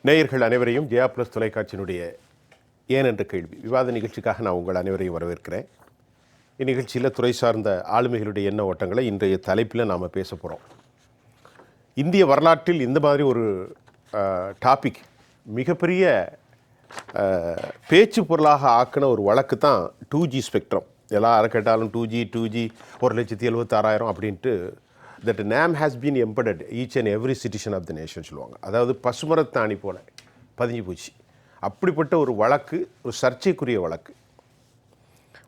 நேயர்கள் அனைவரையும் ஜெயா பிளஸ் தொலைக்காட்சியினுடைய ஏன் என்ற கேள்வி விவாத நிகழ்ச்சிக்காக நான் உங்கள் அனைவரையும் வரவேற்கிறேன். இந்நிகழ்ச்சியில் துறை சார்ந்த ஆளுமைகளுடைய எண்ண ஓட்டங்களை இன்றைய தலைப்பில் நாம் பேச போகிறோம். இந்திய வரலாற்றில் இந்த மாதிரி ஒரு டாபிக் மிகப்பெரிய பேச்சு பொருளாக ஆக்கின ஒரு வழக்கு தான் 2G ஸ்பெக்ட்ரம். எல்லாரும் கேட்டாலும் 2G 1,76,000 அப்படின்ட்டு that name has been embedded each and every citizen of the nation சொல்லுவாங்க. அதாவது பசுமரத்தாணி போல பதிஞ்சு போச்சு. அப்படிப்பட்ட ஒரு வழக்கு, ஒரு சர்ச்சைக்குரிய வழக்கு.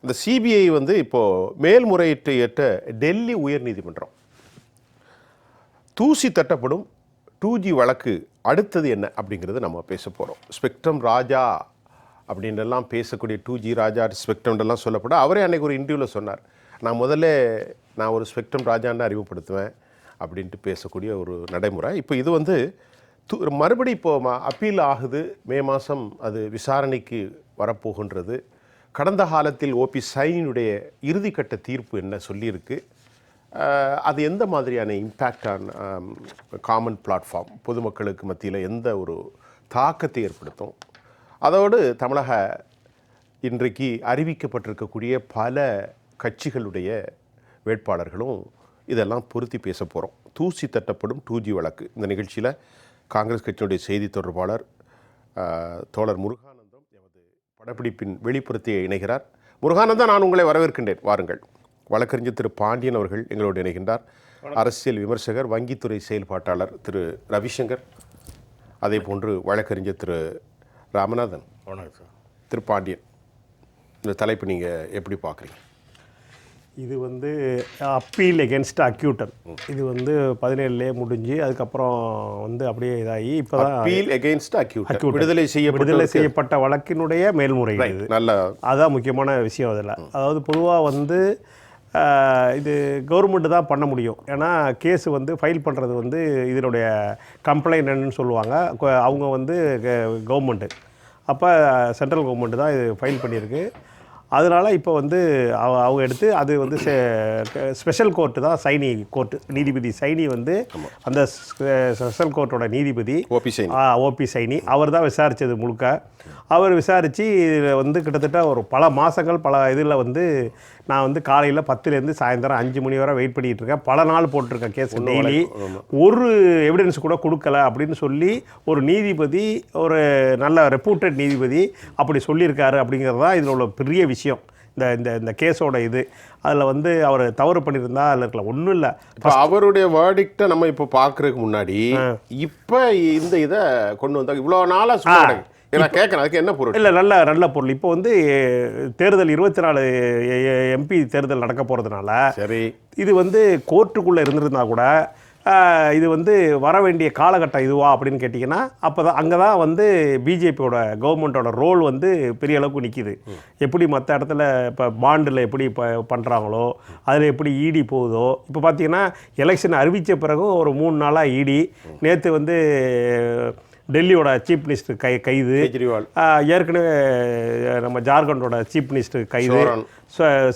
இந்த சிபிஐ இப்போது மேல்முறையீட்டை ஏற்ற டெல்லி உயர்நீதிமன்றம் தூசி தட்டப்படும் 2G வழக்கு அடுத்தது என்ன அப்படிங்கிறது நம்ம பேச போகிறோம். ஸ்பெக்ட்ரம் ராஜா அப்படின்றெல்லாம் பேசக்கூடிய 2G ராஜா ஸ்பெக்ட்ரம்லாம் சொல்லப்படும். அவரே அன்றைக்கி ஒரு இன்டர்வியூவில் சொன்னார், நான் ஒரு ஸ்பெக்ட்ரம் ராஜான்னு அறிமுகப்படுத்துவேன் அப்படின்ட்டு பேசக்கூடிய ஒரு நடைமுறை. இப்போ இது மறுபடி இப்போது அப்பீல் ஆகுது. மே மாதம் அது விசாரணைக்கு வரப்போகின்றது. கடந்த காலத்தில் ஓபி சைனியுடைய இறுதிக்கட்ட தீர்ப்பு என்ன சொல்லியிருக்கு, அது எந்த மாதிரியான இம்பேக்ட் ஆன் காமன் பிளாட்ஃபார்ம், பொதுமக்களுக்கு மத்தியில் எந்த ஒரு தாக்கத்தை ஏற்படுத்தும், அதோடு தமிழக இன்றைக்கு அறிவிக்கப்பட்டிருக்கக்கூடிய பல கட்சிகளுடைய வேட்பாளர்களும் இதெல்லாம் பொருத்தி பேச போகிறோம். தூசி தட்டப்படும் 2G வழக்கு. இந்த நிகழ்ச்சியில் காங்கிரஸ் கட்சியினுடைய செய்தி தொடர்பாளர் தோழர் முருகானந்தம் எமது படப்பிடிப்பின் வெளிப்புறத்தை இணைகிறார். முருகானந்தம், நான் உங்களை வரவேற்கின்றேன். வாருங்கள். வழக்கறிஞர் திரு பாண்டியன் அவர்கள் எங்களோடு இணைகின்றார். அரசியல் விமர்சகர், வங்கித்துறை செயல்பாட்டாளர் திரு ரவிசங்கர், அதே போன்று வழக்கறிஞர் திரு ராமநாதன். வணக்கம். திரு பாண்டியன், இந்த தலைப்பு நீங்கள் எப்படி பார்க்குறீங்க? இது அப்பீல் எகென்ஸ்ட் அக்யூட்டர். இது 17லே முடிஞ்சு அதுக்கப்புறம் அப்படியே இதாகி இப்போ தான் அப்பீல் எகென்ஸ்ட் அக்யூட்டர், விடுதலை செய்யப்பட்ட வழக்கினுடைய மேல்முறையீடு. இது நல்ல அதான் முக்கியமான விஷயம். அதில் அதாவது பொதுவாக இது கவர்மெண்ட்டு தான் பண்ண முடியும். ஏன்னா கேஸு ஃபைல் பண்ணுறது இதனுடைய கம்ப்ளைண்ட்னு சொல்லுவாங்க. அவங்க கவர்மெண்ட்டு, அப்போ சென்ட்ரல் கவர்மெண்ட்டு தான் இது ஃபைல் பண்ணியிருக்கு. அதனால் இப்போ அவங்க எடுத்து அது ஸ்பெஷல் கோர்ட்டு தான் சைனி கோர்ட்டு, நீதிபதி சைனி அந்த ஸ்பெஷல் கோர்ட்டோட நீதிபதி ஓபி சைனி அவர் தான் விசாரித்தது முழுக்க. அவர் விசாரித்து இதில் கிட்டத்தட்ட ஒரு பல மாதங்கள் பல இதில் நான் காலையில் 10லேருந்து சாயந்தரம் 5 மணி வரை வெயிட் பண்ணிகிட்டு இருக்கேன். பல நாள் போட்டிருக்கேன் கேஸ். டெய்லி ஒரு எவிடன்ஸ் கூட கொடுக்கல அப்படின்னு சொல்லி ஒரு நீதிபதி, ஒரு நல்ல ரெப்யூட்டட் நீதிபதி அப்படி சொல்லியிருக்காரு. அப்படிங்கிறது தான் இதில் உள்ள பெரிய விஷயம். இந்த கேஸோட இது அதில் அவர் தவறு பண்ணியிருந்தா அதில் இருக்கலாம். ஒன்றும் இல்லை. இப்போ அவருடைய வேர்டிக்டை நம்ம இப்போ பார்க்குறதுக்கு முன்னாடி இப்போ இந்த இதை கொண்டு வந்தாங்க. இவ்வளோ நாளாக சொல்லுவாங்க. நான் கேட்குறேன், அதுக்கு என்ன பொருள்? இல்லை, நல்ல பொருள். இப்போ தேர்தல் 24 MP தேர்தல் நடக்க போகிறதுனால சரி, இது கோர்ட்டுக்குள்ளே இருந்திருந்தா கூட இது வர வேண்டிய காலகட்டம் இதுவா அப்படின்னு கேட்டிங்கன்னா, அப்போ தான் அங்கே தான் பிஜேபியோட கவர்மெண்ட்டோட ரோல் பெரிய அளவுக்கு நிற்கிது. எப்படி மற்ற இடத்துல இப்போ பாண்டில் எப்படி பண்ணுறாங்களோ அதில் எப்படி இடி போகுதோ, இப்போ பார்த்திங்கன்னா எலெக்ஷன் அறிவித்த பிறகும் ஒரு 3 நாளாக இடி. நேற்று டெல்லியோட சீஃப் மினிஸ்டர் கைது, ஏற்கனவே நம்ம ஜார்க்கண்டோட சீஃப் மினிஸ்டர் கைது,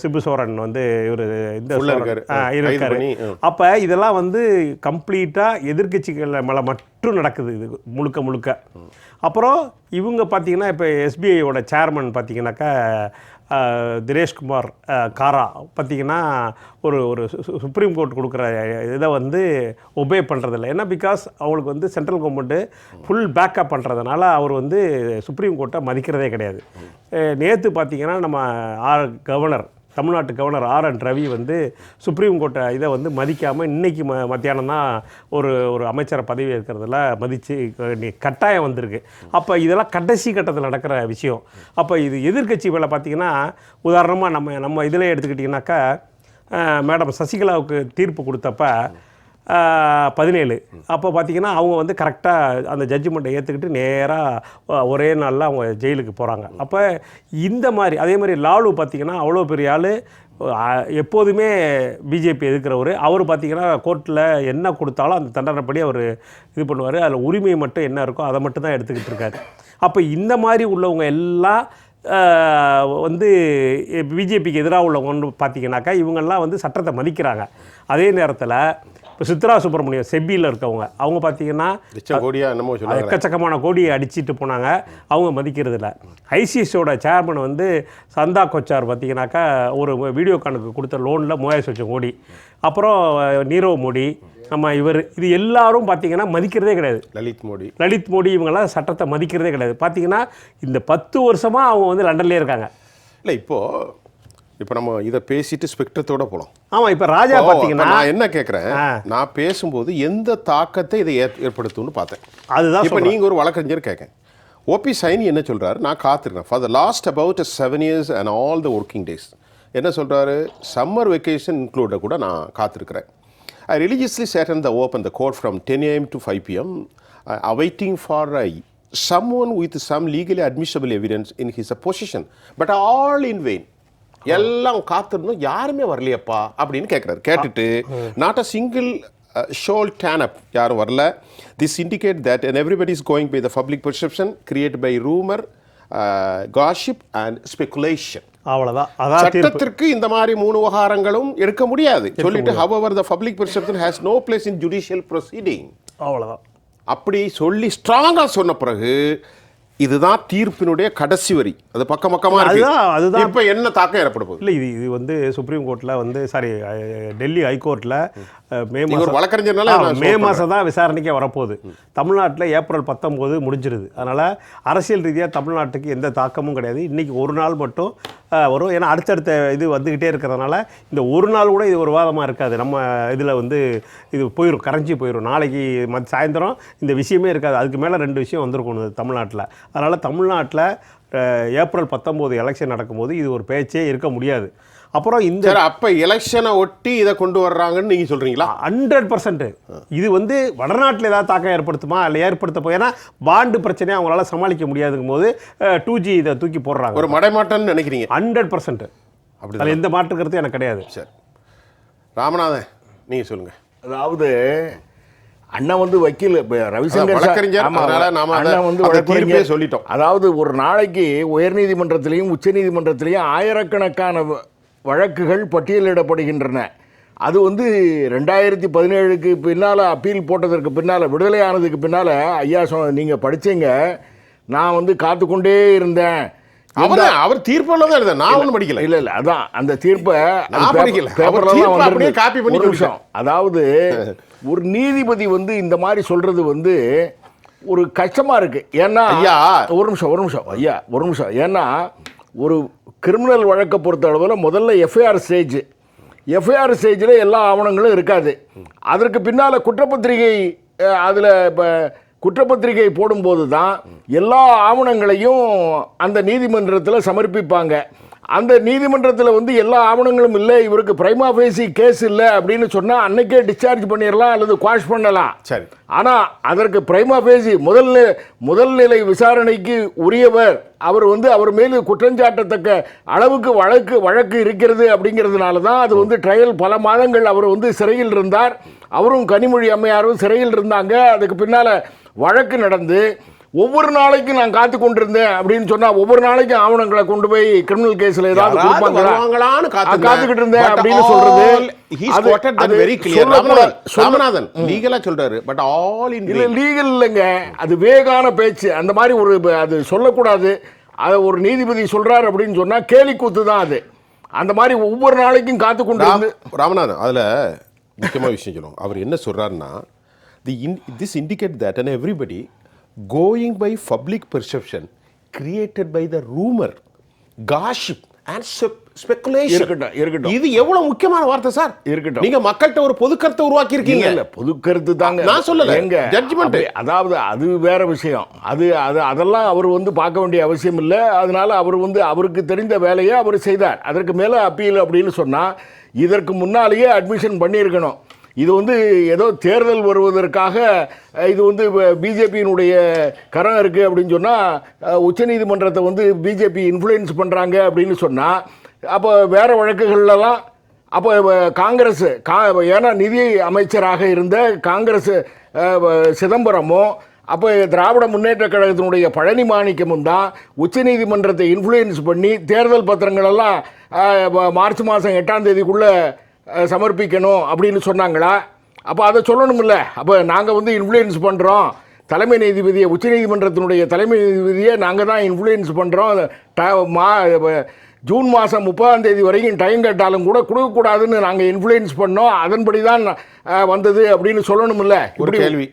சிபு சோரன் இவர் இந்த இருக்காரு. அப்போ இதெல்லாம் கம்ப்ளீட்டாக எதிர்கட்சிகள் மேலே மட்டும் நடக்குது இது முழுக்க. அப்புறம் இவங்க பார்த்திங்கன்னா இப்போ எஸ்பிஐயோட சேர்மன் பார்த்திங்கனாக்கா தினேஷ்குமார் காரா பார்த்திங்கன்னா ஒரு சுப்ரீம் கோர்ட் கொடுக்குற இதை ஒபே பண்ணுறதில்ல. ஏன்னா பிகாஸ் அவங்களுக்கு சென்ட்ரல் கவர்மெண்ட்டு ஃபுல் பேக்கப் பண்ணுறதுனால அவர் சுப்ரீம் கோர்ட்டை மதிக்கிறதே கிடையாது. நேற்று பார்த்திங்கன்னா நம்ம தமிழ்நாட்டு கவர்னர் RN ரவி சுப்ரீம் கோர்ட்டை இதை மதிக்காமல் இன்றைக்கி மத்தியானம் தான் ஒரு அமைச்சரை பதவி ஏற்கிறதுல மதித்து கட்டாயம் வந்திருக்கு. அப்போ இதெல்லாம் கடைசி கட்டத்தில் நடக்கிற விஷயம். அப்போ இது எதிர்கட்சி வேலை பார்த்திங்கன்னா, உதாரணமாக நம்ம இதில் எடுத்துக்கிட்டிங்கனாக்கா, மேடம் சசிகலாவுக்கு தீர்ப்பு கொடுத்தப்ப 17 அப்போ பார்த்திங்கன்னா அவங்க கரெக்டாக அந்த ஜட்ஜ்மெண்ட்டை ஏற்றுக்கிட்டு நேராக ஒரே நாளில் அவங்க ஜெயிலுக்கு போகிறாங்க. அப்போ இந்த மாதிரி அதே மாதிரி லாலு பார்த்திங்கன்னா அவ்வளோ பெரிய ஆள், எப்போதுமே பிஜேபி எதிர்க்கிறவர். அவர் பார்த்திங்கன்னா கோர்ட்டில் என்ன கொடுத்தாலும் அந்த தண்டனைப்படி அவர் இது பண்ணுவார். அதில் உரிமை மட்டும் என்ன இருக்கோ அதை மட்டும் தான் எடுத்துக்கிட்டு இருக்காரு. அப்போ இந்த மாதிரி உள்ளவங்க எல்லாம் வந்து பிஜேபிக்கு எதிராக உள்ளவங்க பார்த்தீங்கன்னாக்கா இவங்கெல்லாம் வந்து சட்டத்தை மதிக்கிறாங்க. அதே நேரத்தில் இப்போ சித்ரா சுப்பிரமணியம் செபியில் இருக்கவங்க அவங்க பார்த்தீங்கன்னா எக்கச்சக்கமான கோடியை அடிச்சிட்டு போனாங்க, அவங்க மதிக்கிறது இல்லை. ஐசிஎஸோட சேர்மன் வந்து சந்தா கொச்சார் பார்த்தீங்கன்னாக்கா ஒரு வீடியோ கானுக்கு கொடுத்த லோனில் 3000 கோடி. அப்புறம் நீரவ் மோடி, நம்ம இது எல்லாரும் பார்த்தீங்கன்னா மதிக்கிறதே கிடையாது. லலித் மோடி இவங்கெல்லாம் சட்டத்தை மதிக்கிறதே கிடையாது. பார்த்தீங்கன்னா இந்த 10 வருஷமாக அவங்க வந்து லண்டன்லேயே இருக்காங்க. இல்லை இப்போ நம்ம இதை பேசிட்டு ஸ்பெக்ட்ரத்தோட போகலாம். ஆமாம், இப்போ ராஜா பார்த்தீங்கன்னா நான் என்ன கேட்குறேன், நான் பேசும்போது எந்த தாக்கத்தை இதை ஏற்படுத்தும்னு பார்த்தேன். அதுதான் இப்போ நீங்கள் ஒரு வழக்கறிஞர் கேட்கேன். ஓபி சைனி என்ன சொல்கிறாரு, நான் காத்திருக்கேன் for the last about 7 years and all the working days. என்ன சொல்கிறாரு, சம்மர் வெக்கேஷன் இன்க்ளூட கூட நான் காத்திருக்கிறேன். I religiously sat in the court from 10 a.m. to 5 p.m. Awaiting for someone with some legally admissible evidence in his possession, but all in vain. எல்லாம் காத்திருந்தோம், யாருமே வரலையப்பா அப்படின்னு கேட்குறாரு. கேட்டுட்டு not a single soul turned up, யாரும் வரல. This indicate that and everybody is going by the public perception create by rumour, gossip and speculation. அவ்வளோதான். சட்டத்திற்கு இந்த மாதிரி 3 விவகாரங்களும் எடுக்க முடியாது சொல்லிட்டு, however the public perception has no place in judicial proceeding. அவ்வளோதான். அப்படி சொல்லி ஸ்ட்ராங்காக சொன்ன பிறகு இதுதான் தீர்ப்பினுடைய கடைசி வரி. அது பக்கமாக அதுதான் இப்போ என்ன தாக்கம் ஏற்பட போகுது? இல்லை, இது வந்து சுப்ரீம் கோர்ட்டில் வந்து டெல்லி ஹைகோர்ட்டில் மே மாதம் தான் விசாரணைக்கே வரப்போகுது. தமிழ்நாட்டில் ஏப்ரல் 19 முடிஞ்சிருது. அதனால் அரசியல் ரீதியாக தமிழ்நாட்டுக்கு எந்த தாக்கமும் கிடையாது. இன்றைக்கி ஒரு நாள் மட்டும் வரும். ஏன்னா அடுத்தடுத்த இது வந்துக்கிட்டே இருக்கிறதுனால இந்த ஒரு நாள் கூட இது ஒரு வாதமாக இருக்காது. நம்ம இதில் வந்து இது போயிடும், கரைஞ்சி போயிடும். நாளைக்கு சாயந்தரம் இந்த விஷயமே இருக்காது. அதுக்கு மேலே 2 விஷயம் வந்திருக்கணும் தமிழ்நாட்டில். அதனால் தமிழ்நாட்டில் ஏப்ரல் 19 எலெக்ஷன் நடக்கும்போது இது ஒரு பேச்சே இருக்க முடியாது. அப்புறம் இந்த அப்போ எலெக்ஷனை ஒட்டி இதை கொண்டு வர்றாங்கன்னு நீங்கள் சொல்கிறீங்களா? 100% இது வந்து வடநாட்டில் ஏதாவது தாக்கம் ஏற்படுத்துமா, இல்லை ஏற்படுத்த ஏன்னா பாண்டு பிரச்சனையை அவங்களால சமாளிக்க முடியாதுங்கும் போது 2G இதை தூக்கி போடுறாங்க. ஒரு மடைமாட்டம்னு நினைக்கிறீங்க? 100% அப்படி. அதில் எந்த மாற்று கருத்து எனக்கு கிடையாது. சரி, ராமநாதன் நீங்கள் சொல்லுங்கள். அதாவது அண்ணன் வந்து வக்கீல் ரவிசங்கர் சொல்லிட்டோம். அதாவது ஒரு நாளைக்கு உயர்நீதிமன்றத்திலையும் உச்சநீதிமன்றத்திலையும் ஆயிரக்கணக்கான வழக்குகள் பட்டியலிடப்படுகின்றன. அது வந்து 2017க்கு பின்னால் அப்பீல் போட்டதற்கு பின்னால், விடுதலை ஆனதுக்கு பின்னால் ஐயா நீங்கள் படித்தீங்க, நான் வந்து காத்துக்கொண்டே இருந்தேன். அவர் தீர்ப்பில் தான் எழுத, நான் ஒன்றும் படிக்கல. இல்லை அதான் அந்த தீர்ப்பை காப்பி பண்ணி நிமிஷம். அதாவது ஒரு நீதிபதி வந்து இந்த மாதிரி சொல்றது வந்து ஒரு கஷ்டமா இருக்கு. ஏன்னா ஐயா ஒரு நிமிஷம் ஐயா ஒரு நிமிஷம். ஏன்னா ஒரு கிரிமினல் வழக்கை பொறுத்த அளவில் முதல்ல எஃப்ஐஆர் ஸ்டேஜில் எல்லா ஆவணங்களும் இருக்காது. அதற்கு பின்னால் குற்றப்பத்திரிகை, அதில் இப்போ குற்றப்பத்திரிகை போடும்போது தான் எல்லா ஆவணங்களையும் அந்த நீதிமன்றத்தில் சமர்ப்பிப்பாங்க. அந்த நீதிமன்றத்தில் வந்து எல்லா ஆவணங்களும் இல்லை, இவருக்கு பிரைமா ஃபேசி கேஸ் இல்லை அப்படின்னு சொன்னால் அன்னைக்கே டிஸ்சார்ஜ் பண்ணிடலாம் அல்லது குவாஷ் பண்ணலாம். சரி, ஆனால் அதற்கு பிரைமா ஃபேசி முதல்நிலை விசாரணைக்கு உரியவர், அவர் வந்து அவர் மேலே குற்றஞ்சாட்டத்தக்க அளவுக்கு வழக்கு இருக்கிறது அப்படிங்கிறதுனால தான் அது வந்து ட்ரையல் பல மாதங்கள் அவர் வந்து சிறையில் இருந்தார். அவரும் கனிமொழி அம்மையாரும் சிறையில் இருந்தாங்க. அதுக்கு பின்னால் வழக்கு நடந்து ஒவ்வொரு நாளைக்கும் நான் காத்து கொண்டிருந்தேன் அப்படின்னு சொன்னா, ஒவ்வொரு நாளைக்கும் ஆவணங்களை கொண்டு போய் கிரிமினல் கேஸ்ல ஏதாவது காத்துக்கிட்டு இருந்தேன் அப்படின்னு சொல்றது லீகலா சொல்றாரு. பட் ஆல் இன் லீகல் இல்லைங்க, அது வேகான பேச்சு. அந்த மாதிரி ஒரு அது சொல்லக்கூடாது. அதை ஒரு நீதிபதி சொல்றாரு அப்படின்னு சொன்னா கேலி கூத்து தான் அது. அந்த மாதிரி ஒவ்வொரு நாளைக்கும் காத்து கொண்டு இருந்து ராமநாதன் அதுல முக்கியமான விஷயம் சொல்லுவோம். அவர் என்ன சொல்றாருன்னா, this indicate that and everybody going by public perception created by the rumor, gossip and speculation. இருக்கட்டும். இது எவ்வளவு முக்கியமான வார்த்தை சார். இருக்கட்டும். நீங்க மக்கள்கிட்ட ஒரு பொது கருத்தை உருவாக்கி இருக்கீங்க. இல்ல பொது கருத்து தாங்க, நான் சொல்லல. எங்க ஜட்ஜ்மென்ட், அதாவது அது வேற விஷயம். அதெல்லாம் அவர் வந்து பார்க்க வேண்டிய அவசியம் இல்லை. அதனால அவர் வந்து அவருக்கு தெரிந்த வேலையை அவர் செய்தார். அதற்கு மேல அப்பீல் அப்படின்னு சொன்னா இதற்கு முன்னாலேயே அட்மிஷன் பண்ணியிருக்கணும். இது வந்து ஏதோ தேர்தல் வருவதற்காக இது வந்து பிஜேபியினுடைய கரம் இருக்குது அப்படின்னு சொன்னால், உச்சநீதிமன்றத்தை வந்து பிஜேபி இன்ஃப்ளூயன்ஸ் பண்ணுறாங்க அப்படின்னு சொன்னால், அப்போ வேறு வழக்குகள்லாம் அப்போ ஏன்னா நிதி அமைச்சராக இருந்த காங்கிரஸ் சிதம்பரமோ அப்போ திராவிட முன்னேற்ற கழகத்தினுடைய பழனி மாணிக்கமும் தான் உச்சநீதிமன்றத்தை இன்ஃப்ளூயன்ஸ் பண்ணி தேர்தல் பத்திரங்களெல்லாம் மார்ச் மாதம் 8ஆம் தேதிக்குள்ளே சமர்ப்பிக்கணும் அப்படின்னு சொன்னாங்களா? அப்போ அதை சொல்லணுமில்ல. அப்போ நாங்கள் வந்து இன்ஃப்ளூயன்ஸ் பண்ணுறோம், தலைமை நீதிபதியை, உச்சநீதிமன்றத்தினுடைய தலைமை நீதிபதியை நாங்கள் தான் இன்ஃப்ளூயன்ஸ் பண்ணுறோம், ஜூன் மாதம் 30ஆம் தேதி வரைக்கும் டைம் கேட்டாலும் கூட கொடுக்கக்கூடாதுன்னு நாங்கள் இன்ஃப்ளூயன்ஸ் பண்ணோம், அதன்படி தான் வந்தது அப்படின்னு சொல்லணுமில்ல. ஒரு கேள்வி,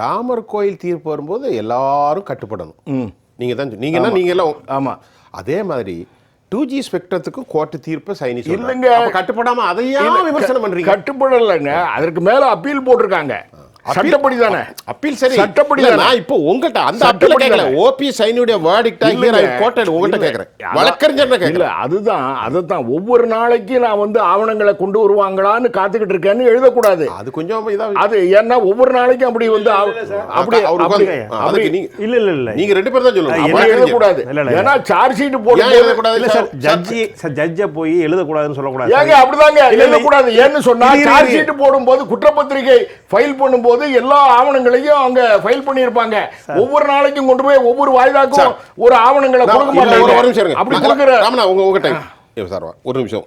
ராமர் கோயில் தீர்ப்பு வரும்போது எல்லாரும் கட்டுப்படணும். நீங்கள் தான் நீங்கள் எல்லாம் ஆமாம். அதே மாதிரி 2G ஸ்பெக்ட்ரத்துக்கு கோர்ட்டு தீர்ப்பை சைனி இல்லைங்க, கட்டுப்படாம அதையும் விமர்சனம் பண்றீங்க. கட்டுப்படலைங்க, அதற்கு மேல அப்பீல் போட்டிருக்காங்க. சட்டப்படி தானே அப்பீல்? சரி, சட்டப்படி தான். நான் இப்போ உங்கள்கிட்ட அந்த அப்பீல் கேட்கல, ஓபி சைனியுடைய வேர்டிக்ட் ஹியர் ஐ கோட்டட் உங்கள்கிட்ட கேட்கறேன், வழக்கறிஞர்ட்ட கேட்கல. அதுதான் ஒவ்வொரு நாளைக்கு நான் வந்து ஆவணங்களை கொண்டு வருவாங்களான்னு காத்துக்கிட்டு இருக்கேன்னு எழுதக்கூடாது. அது கொஞ்சம் அது ஏன்னா ஒவ்வொரு நாளைக்கும் அப்படி வந்து அப்படி இல்ல இல்ல இல்ல நீங்க ரெண்டு பேரும் தான் சொல்லணும், எழுதக்கூடாது. ஏன்னா சார்ஜ் ஷீட் போட்டு எழுதக்கூடாது சார், ஜட்ஜ போய் எழுதக்கூடாதுன்னு சொல்லக்கூடாது. ஏங்க அப்படிதாங்க எழுதக்கூடாது. ஏன்னு சொன்னா சார்ஜ் ஷீட் போடும்போது, குற்றப்பத்திரிகை ஃபைல் பண்ணும்போது எல்லா ஆவணங்களையும் அவங்க ஃபைல் பண்ணியிருப்பாங்க. ஒவ்வொரு நாளைக்கும் கொண்டு போய் ஒவ்வொரு வாய்தாக்கும் ஒரு ஆவணங்களை கொடுக்க மாட்டாங்க. அப்படி கொடுக்குற ராமனா உங்க டைம் சார் ஒரு நிமிஷம்.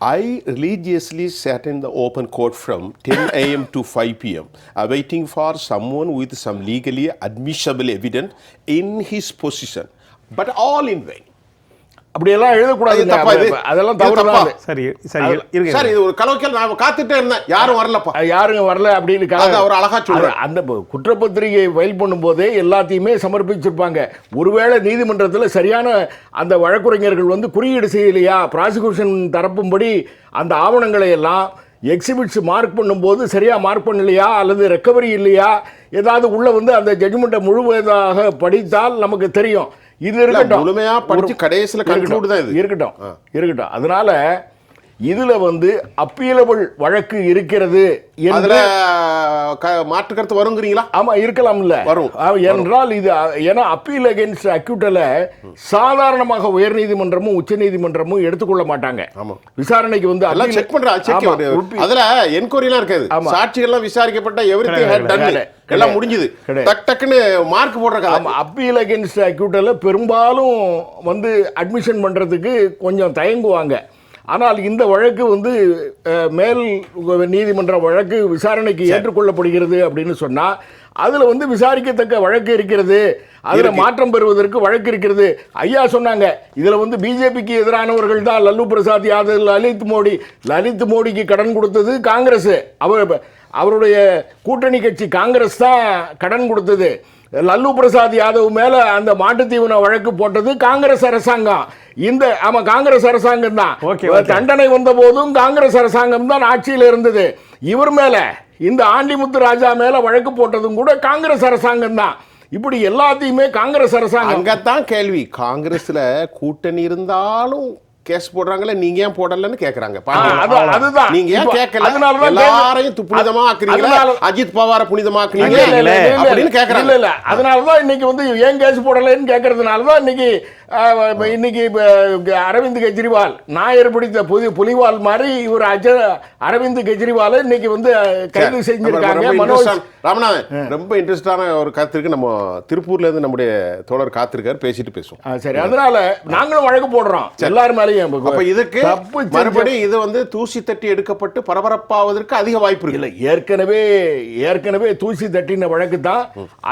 I religiously sat in the open court from 10 a.m. to 5 p.m. awaiting for someone with some legally admissible evidence in his possession, but all in vain. அப்படியெல்லாம் எழுதக்கூடாது, அதெல்லாம் தவறு. சரி சரி இருங்க சார், இது ஒரு கலோக்கியல். நான் காத்துட்டே இருந்தேன், யாரும் வரலப்பா, யாரும் வரல அப்படின்னு அவர் அழகா சொல்றாரு. அந்த குற்றப்பத்திரிகை ஃபைல் பண்ணும்போதே எல்லாத்தையுமே சமர்ப்பிச்சிருப்பாங்க. ஒருவேளை நீதிமன்றத்தில் சரியான அந்த வழக்குரைஞர்கள் வந்து குறியீடு செய்யலையா, ப்ராசிக்யூஷன் தரப்பும்படி அந்த ஆவணங்களை எல்லாம் எக்ஸிபிட்ஸ் மார்க் பண்ணும்போது சரியாக மார்க் பண்ணலையா, அல்லது ரெக்கவரி இல்லையா, ஏதாவது உள்ள வந்து அந்த ஜட்ஜ்மெண்ட்டை முழுவதாக படித்தால் நமக்கு தெரியும். இது இருக்கட்டும், முழுமையா படிச்சு கடைசியில் கன்க்ளூட் தான் இது இருக்கட்டும். அதனால இதுல வந்து அப்பீலபிள் வழக்கு இருக்கிறது அதுல மாற்று கருத்து வருங்கிறீங்களா? ஆமா, இருக்கலாம். இல்ல வரும் என்றால் இது ஏன்னா அப்பீல் அகைன்ஸ்ட் அக்யூட்டல சாதாரணமாக உயர் நீதிமன்றமும் உச்ச நீதிமன்றமும் எடுத்துக்கொள்ள மாட்டாங்க. விசாரணைக்கு வந்து எல்லாம் செக் பண்றாங்க, அதுல என்கொயரிலாம் இருக்காது, சாட்சிகள்லாம் விசாரிக்கப்பட்ட எவ்ரிதிங் எல்லாம் முடிஞ்சது, டக் டக்குன்னு மார்க் போடுறாங்க. அப்பீல் அகைன்ஸ்ட் அக்யூட்டல பெரும்பாலும் வந்து அட்மிஷன் பண்றதுக்கு கொஞ்சம் தயங்குவாங்க. ஆனால் இந்த வழக்கு வந்து மேல் நீதிமன்ற வழக்கு விசாரணைக்கு ஏற்றுக்கொள்ளப்படுகிறது அப்படின்னு சொன்னால் அதில் வந்து விசாரிக்கத்தக்க வழக்கு இருக்கிறது, அதில் மாற்றம் பெறுவதற்கு வழக்கு இருக்கிறது. ஐயா சொன்னாங்க, இதில் வந்து பிஜேபிக்கு எதிரானவர்கள் தான் லல்லு பிரசாத் யாதவ், லலித் மோடிக்கு கடன் கொடுத்தது காங்கிரஸ், அவருடைய கூட்டணி கட்சி காங்கிரஸ் தான் கடன் கொடுத்தது. லல்லு பிரசாத் யாதவ் மேல அந்த மாட்டுத்தீவன வழக்கு போட்டது காங்கிரஸ் அரசாங்கம். காங்கிரஸ் அரசாங்கம் தான். தண்டனை வந்த போதும் காங்கிரஸ் அரசாங்கம் தான் ஆட்சியில் இருந்தது. இவர் மேல, இந்த ஆண்டிமுத்து ராஜா மேல வழக்கு போட்டதும் கூட காங்கிரஸ் அரசாங்கம் தான். இப்படி எல்லாத்தையுமே காங்கிரஸ் அரசாங்கம். அங்கத்தான் கேள்வி, காங்கிரஸ்ல கூட்டணி இருந்தாலும் கேஸ் போடுறாங்களே, நீங்க ஏன் போடலன்னு கேக்குறாங்க. அதுதான் நீங்க ஏன் கேட்கல, எல்லாரையும் புனிதமா ஆக்குறீங்க, அஜித் பவாரை புனிதமா ஆக்குறீங்க அப்படின்னு கேக்குறாங்க. இல்ல அதனாலதான் இன்னைக்கு வந்து ஏன் கேஸ் போடலன்னு கேட்கறதுனாலதான் இன்னைக்கு அரவிந்த் கெஜ்ரிவால் நாயர் பிடித்த புலிவால் மாதிரி இவர் அரவிந்த் கெஜ்ரிவால் இன்னைக்கு வந்து கைது செஞ்சிருக்காங்க. ராமநாதன், ரொம்ப இன்ட்ரெஸ்டான ஒரு கருத்து இருக்கு. நம்ம திருப்பூர்ல இருந்து நம்முடைய தோழர் காத்திருக்காரு, பேசிட்டு பேசுவோம். சரி, அதனால நாங்களும் வழக்கு போடுறோம் எல்லாரும் மேலேயும். இதுக்கு மறுபடியும் இது வந்து தூசி தட்டி எடுக்கப்பட்டு பரபரப்பாவதற்கு அதிக வாய்ப்பு இருக்கு. ஏற்கனவே தூசி தட்டின வழக்கு தான்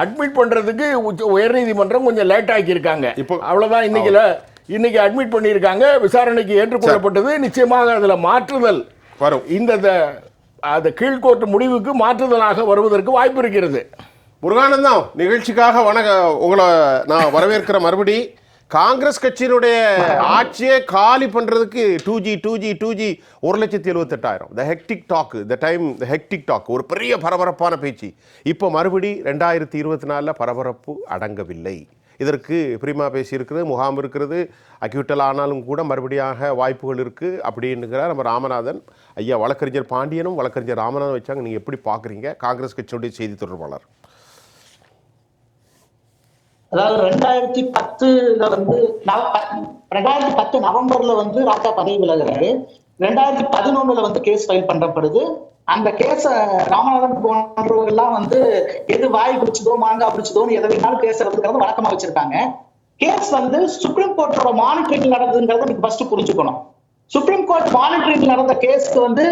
அட்மிட் பண்றதுக்கு உயர்நீதிமன்றம் கொஞ்சம் லேட் ஆக்கி இருக்காங்க. அவ்வளவுதான். இன்னைக்கு அட்மிட் பண்ணியிருக்காங்க, விசாரணைக்கு ஏற்றுக்கொள்ளப்பட்டது. நிச்சயமாக அதுல மாற்றுதல் வரும். இந்த கீழ்கோர்ட்டு முடிவுக்கு மாற்றுதலாக வருவதற்கு வாய்ப்பு இருக்கிறது. முருகானந்தம், நிகழ்ச்சிக்காக உங்களை நான் வரவேற்கிற. மறுபடி காங்கிரஸ் கட்சியினுடைய ஆட்சியை காலி பண்றதுக்கு 2G 1,78,000 த ஹெக்டிக் டாக் ஒரு பெரிய பரபரப்பான பேச்சு. இப்போ மறுபடி 2024 பரபரப்பு அடங்கவில்லை. இதற்கு பிரிமா பேசியிருக்கிறது, முகாம் இருக்கிறது, அக்யூட்டல் ஆனாலும் கூட மறுபடியாக வாய்ப்புகள் இருக்குது அப்படின்னுங்கிறார் நம்ம ராமநாதன். ஐயா வழக்கறிஞர் பாண்டியனும் வழக்கறிஞர் ராமநாதன் வச்சாங்க. நீங்கள் எப்படி பார்க்குறீங்க? காங்கிரஸ் கட்சியுடைய செய்தி தொடர்பாளர். அதாவது 2010 வந்து 2010 நவம்பர்ல வந்து ராஜா பதவி விலகுறாரு. 2011 வந்து கேஸ் ஃபைல் பண்ணப்படுது. அந்த கேஸ ராமநாதன் போன்றவர்கள் எல்லாம் வந்து எது வாய் பிடிச்சதோ மாங்காய் பிடிச்சதோன்னு எதை வேணாலும் பேசுறதுங்கிறது வழக்கமா வச்சிருக்காங்க. கேஸ் வந்து சுப்ரீம் கோர்ட்டோட மானிட்டரிங் நடந்ததுங்கிறத நீங்க ஃபர்ஸ்ட் புரிஞ்சுக்கணும். சுப்ரீம் கோர்ட் மானிட்டரிங் நடந்த கேஸ்க்கு வந்து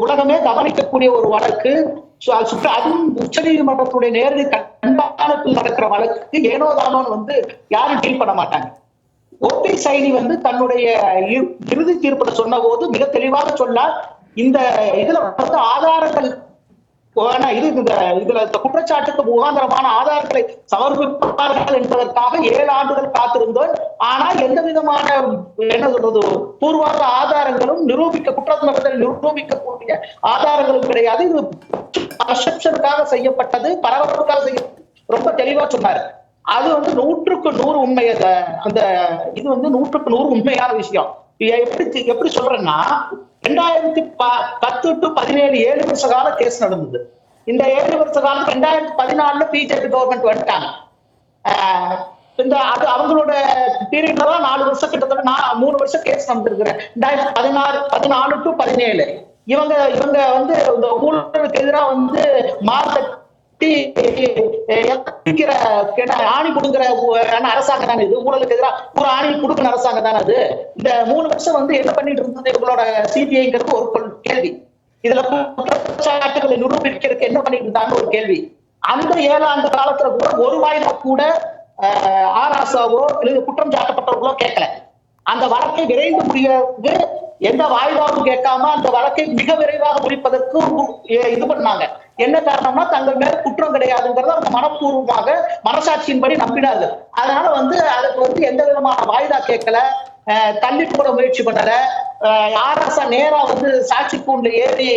உலகமே கவனிக்கக்கூடிய ஒரு வழக்கு. அதுவும் உச்ச நீதிமன்றத்துடைய நேரடி கண்காணிப்பில் நடக்கிற வழக்கு ஏனோ தானோன்னு வந்து யாரும் டீல் பண்ண மாட்டாங்க. ஓபி சைனி வந்து தன்னுடைய இறுதி தீர்ப்பில் சொன்ன போது மிக தெளிவாக சொன்னார், இந்த இதுல வந்து ஆதாரங்கள் இதுல குற்றச்சாட்டுக்கு முகாந்திரமான ஆதாரங்களை சமர்ப்பிப்பார்கள் என்பதற்காக 7 ஆண்டுகள் காத்திருந்தோம். ஆனால் எந்த விதமான என்ன சொல்றது பூர்வாங்க ஆதாரங்களும் குற்றச்சாட்டுகளை நிரூபிக்கக்கூடிய ஆதாரங்களும் கிடையாது. இது பர்செப்ஷனுக்காக செய்யப்பட்டது, பரபரப்புக்காக செய்யப்பட்டது, ரொம்ப தெளிவா சொன்னாரு. அது வந்து 100க்கு 100 உண்மை. அந்த இது வந்து 100க்கு 100 உண்மையான விஷயம். எப்படி சொல்றேன்னா 2010 to 17 7 வருஷ கால கேஸ் நடந்தது. இந்த 7 வருஷ காலம் 2014 பிஜேபி கவர்மெண்ட் வந்துட்டாங்க. அது அவங்களோட பீரியட்ல தான் 4 வருஷம் கிட்டத்தட்ட 3 வருஷம் கேஸ் நடந்திருக்கிறேன். 2014 to 17 இவங்க வந்து இந்த ஊழலுக்கு எதிராக வந்து ஆணி கொடுக்கிற அரசாங்கம் தானே இது. ஊழலுக்கு எதிராக ஒரு ஆணி கொடுக்கிற அரசாங்கம் தானே அது. இந்த 3 வருஷம் வந்து என்ன பண்ணிட்டு இருந்தது இவங்களோட சிபிஐங்கிறது ஒரு கேள்வி. இதுல குற்றச்சாட்டுகளை நிரூபிக்கிறதுக்கு என்ன பண்ணிட்டு இருந்தாங்க ஒரு கேள்வி. அந்த 7 ஆண்டு காலத்துல கூட ஒரு வாயில கூட ஆராசாவோ இல்ல குற்றம் சாட்டப்பட்டவர்களோ கேட்கல. அந்த வழக்கை விரைந்து முடியாது எந்த வாய்தாவும் கேட்காம அந்த வழக்கை மிக விரைவாக முடிப்பதற்கு இது பண்ணாங்க. என்ன காரணம்னா தங்கள் மேல குற்றம் கிடையாதுங்கிறத அவங்க மனப்பூர்வமாக மனசாட்சியின்படி நம்பினார்கள். அதனால வந்து அதுக்கு வந்து எந்த விதமான வாய்தா கேட்கல, தள்ளி கூட முயற்சி பண்ணல. ஆராசா நேரா வந்து சாட்சி கூண்டுல ஏறி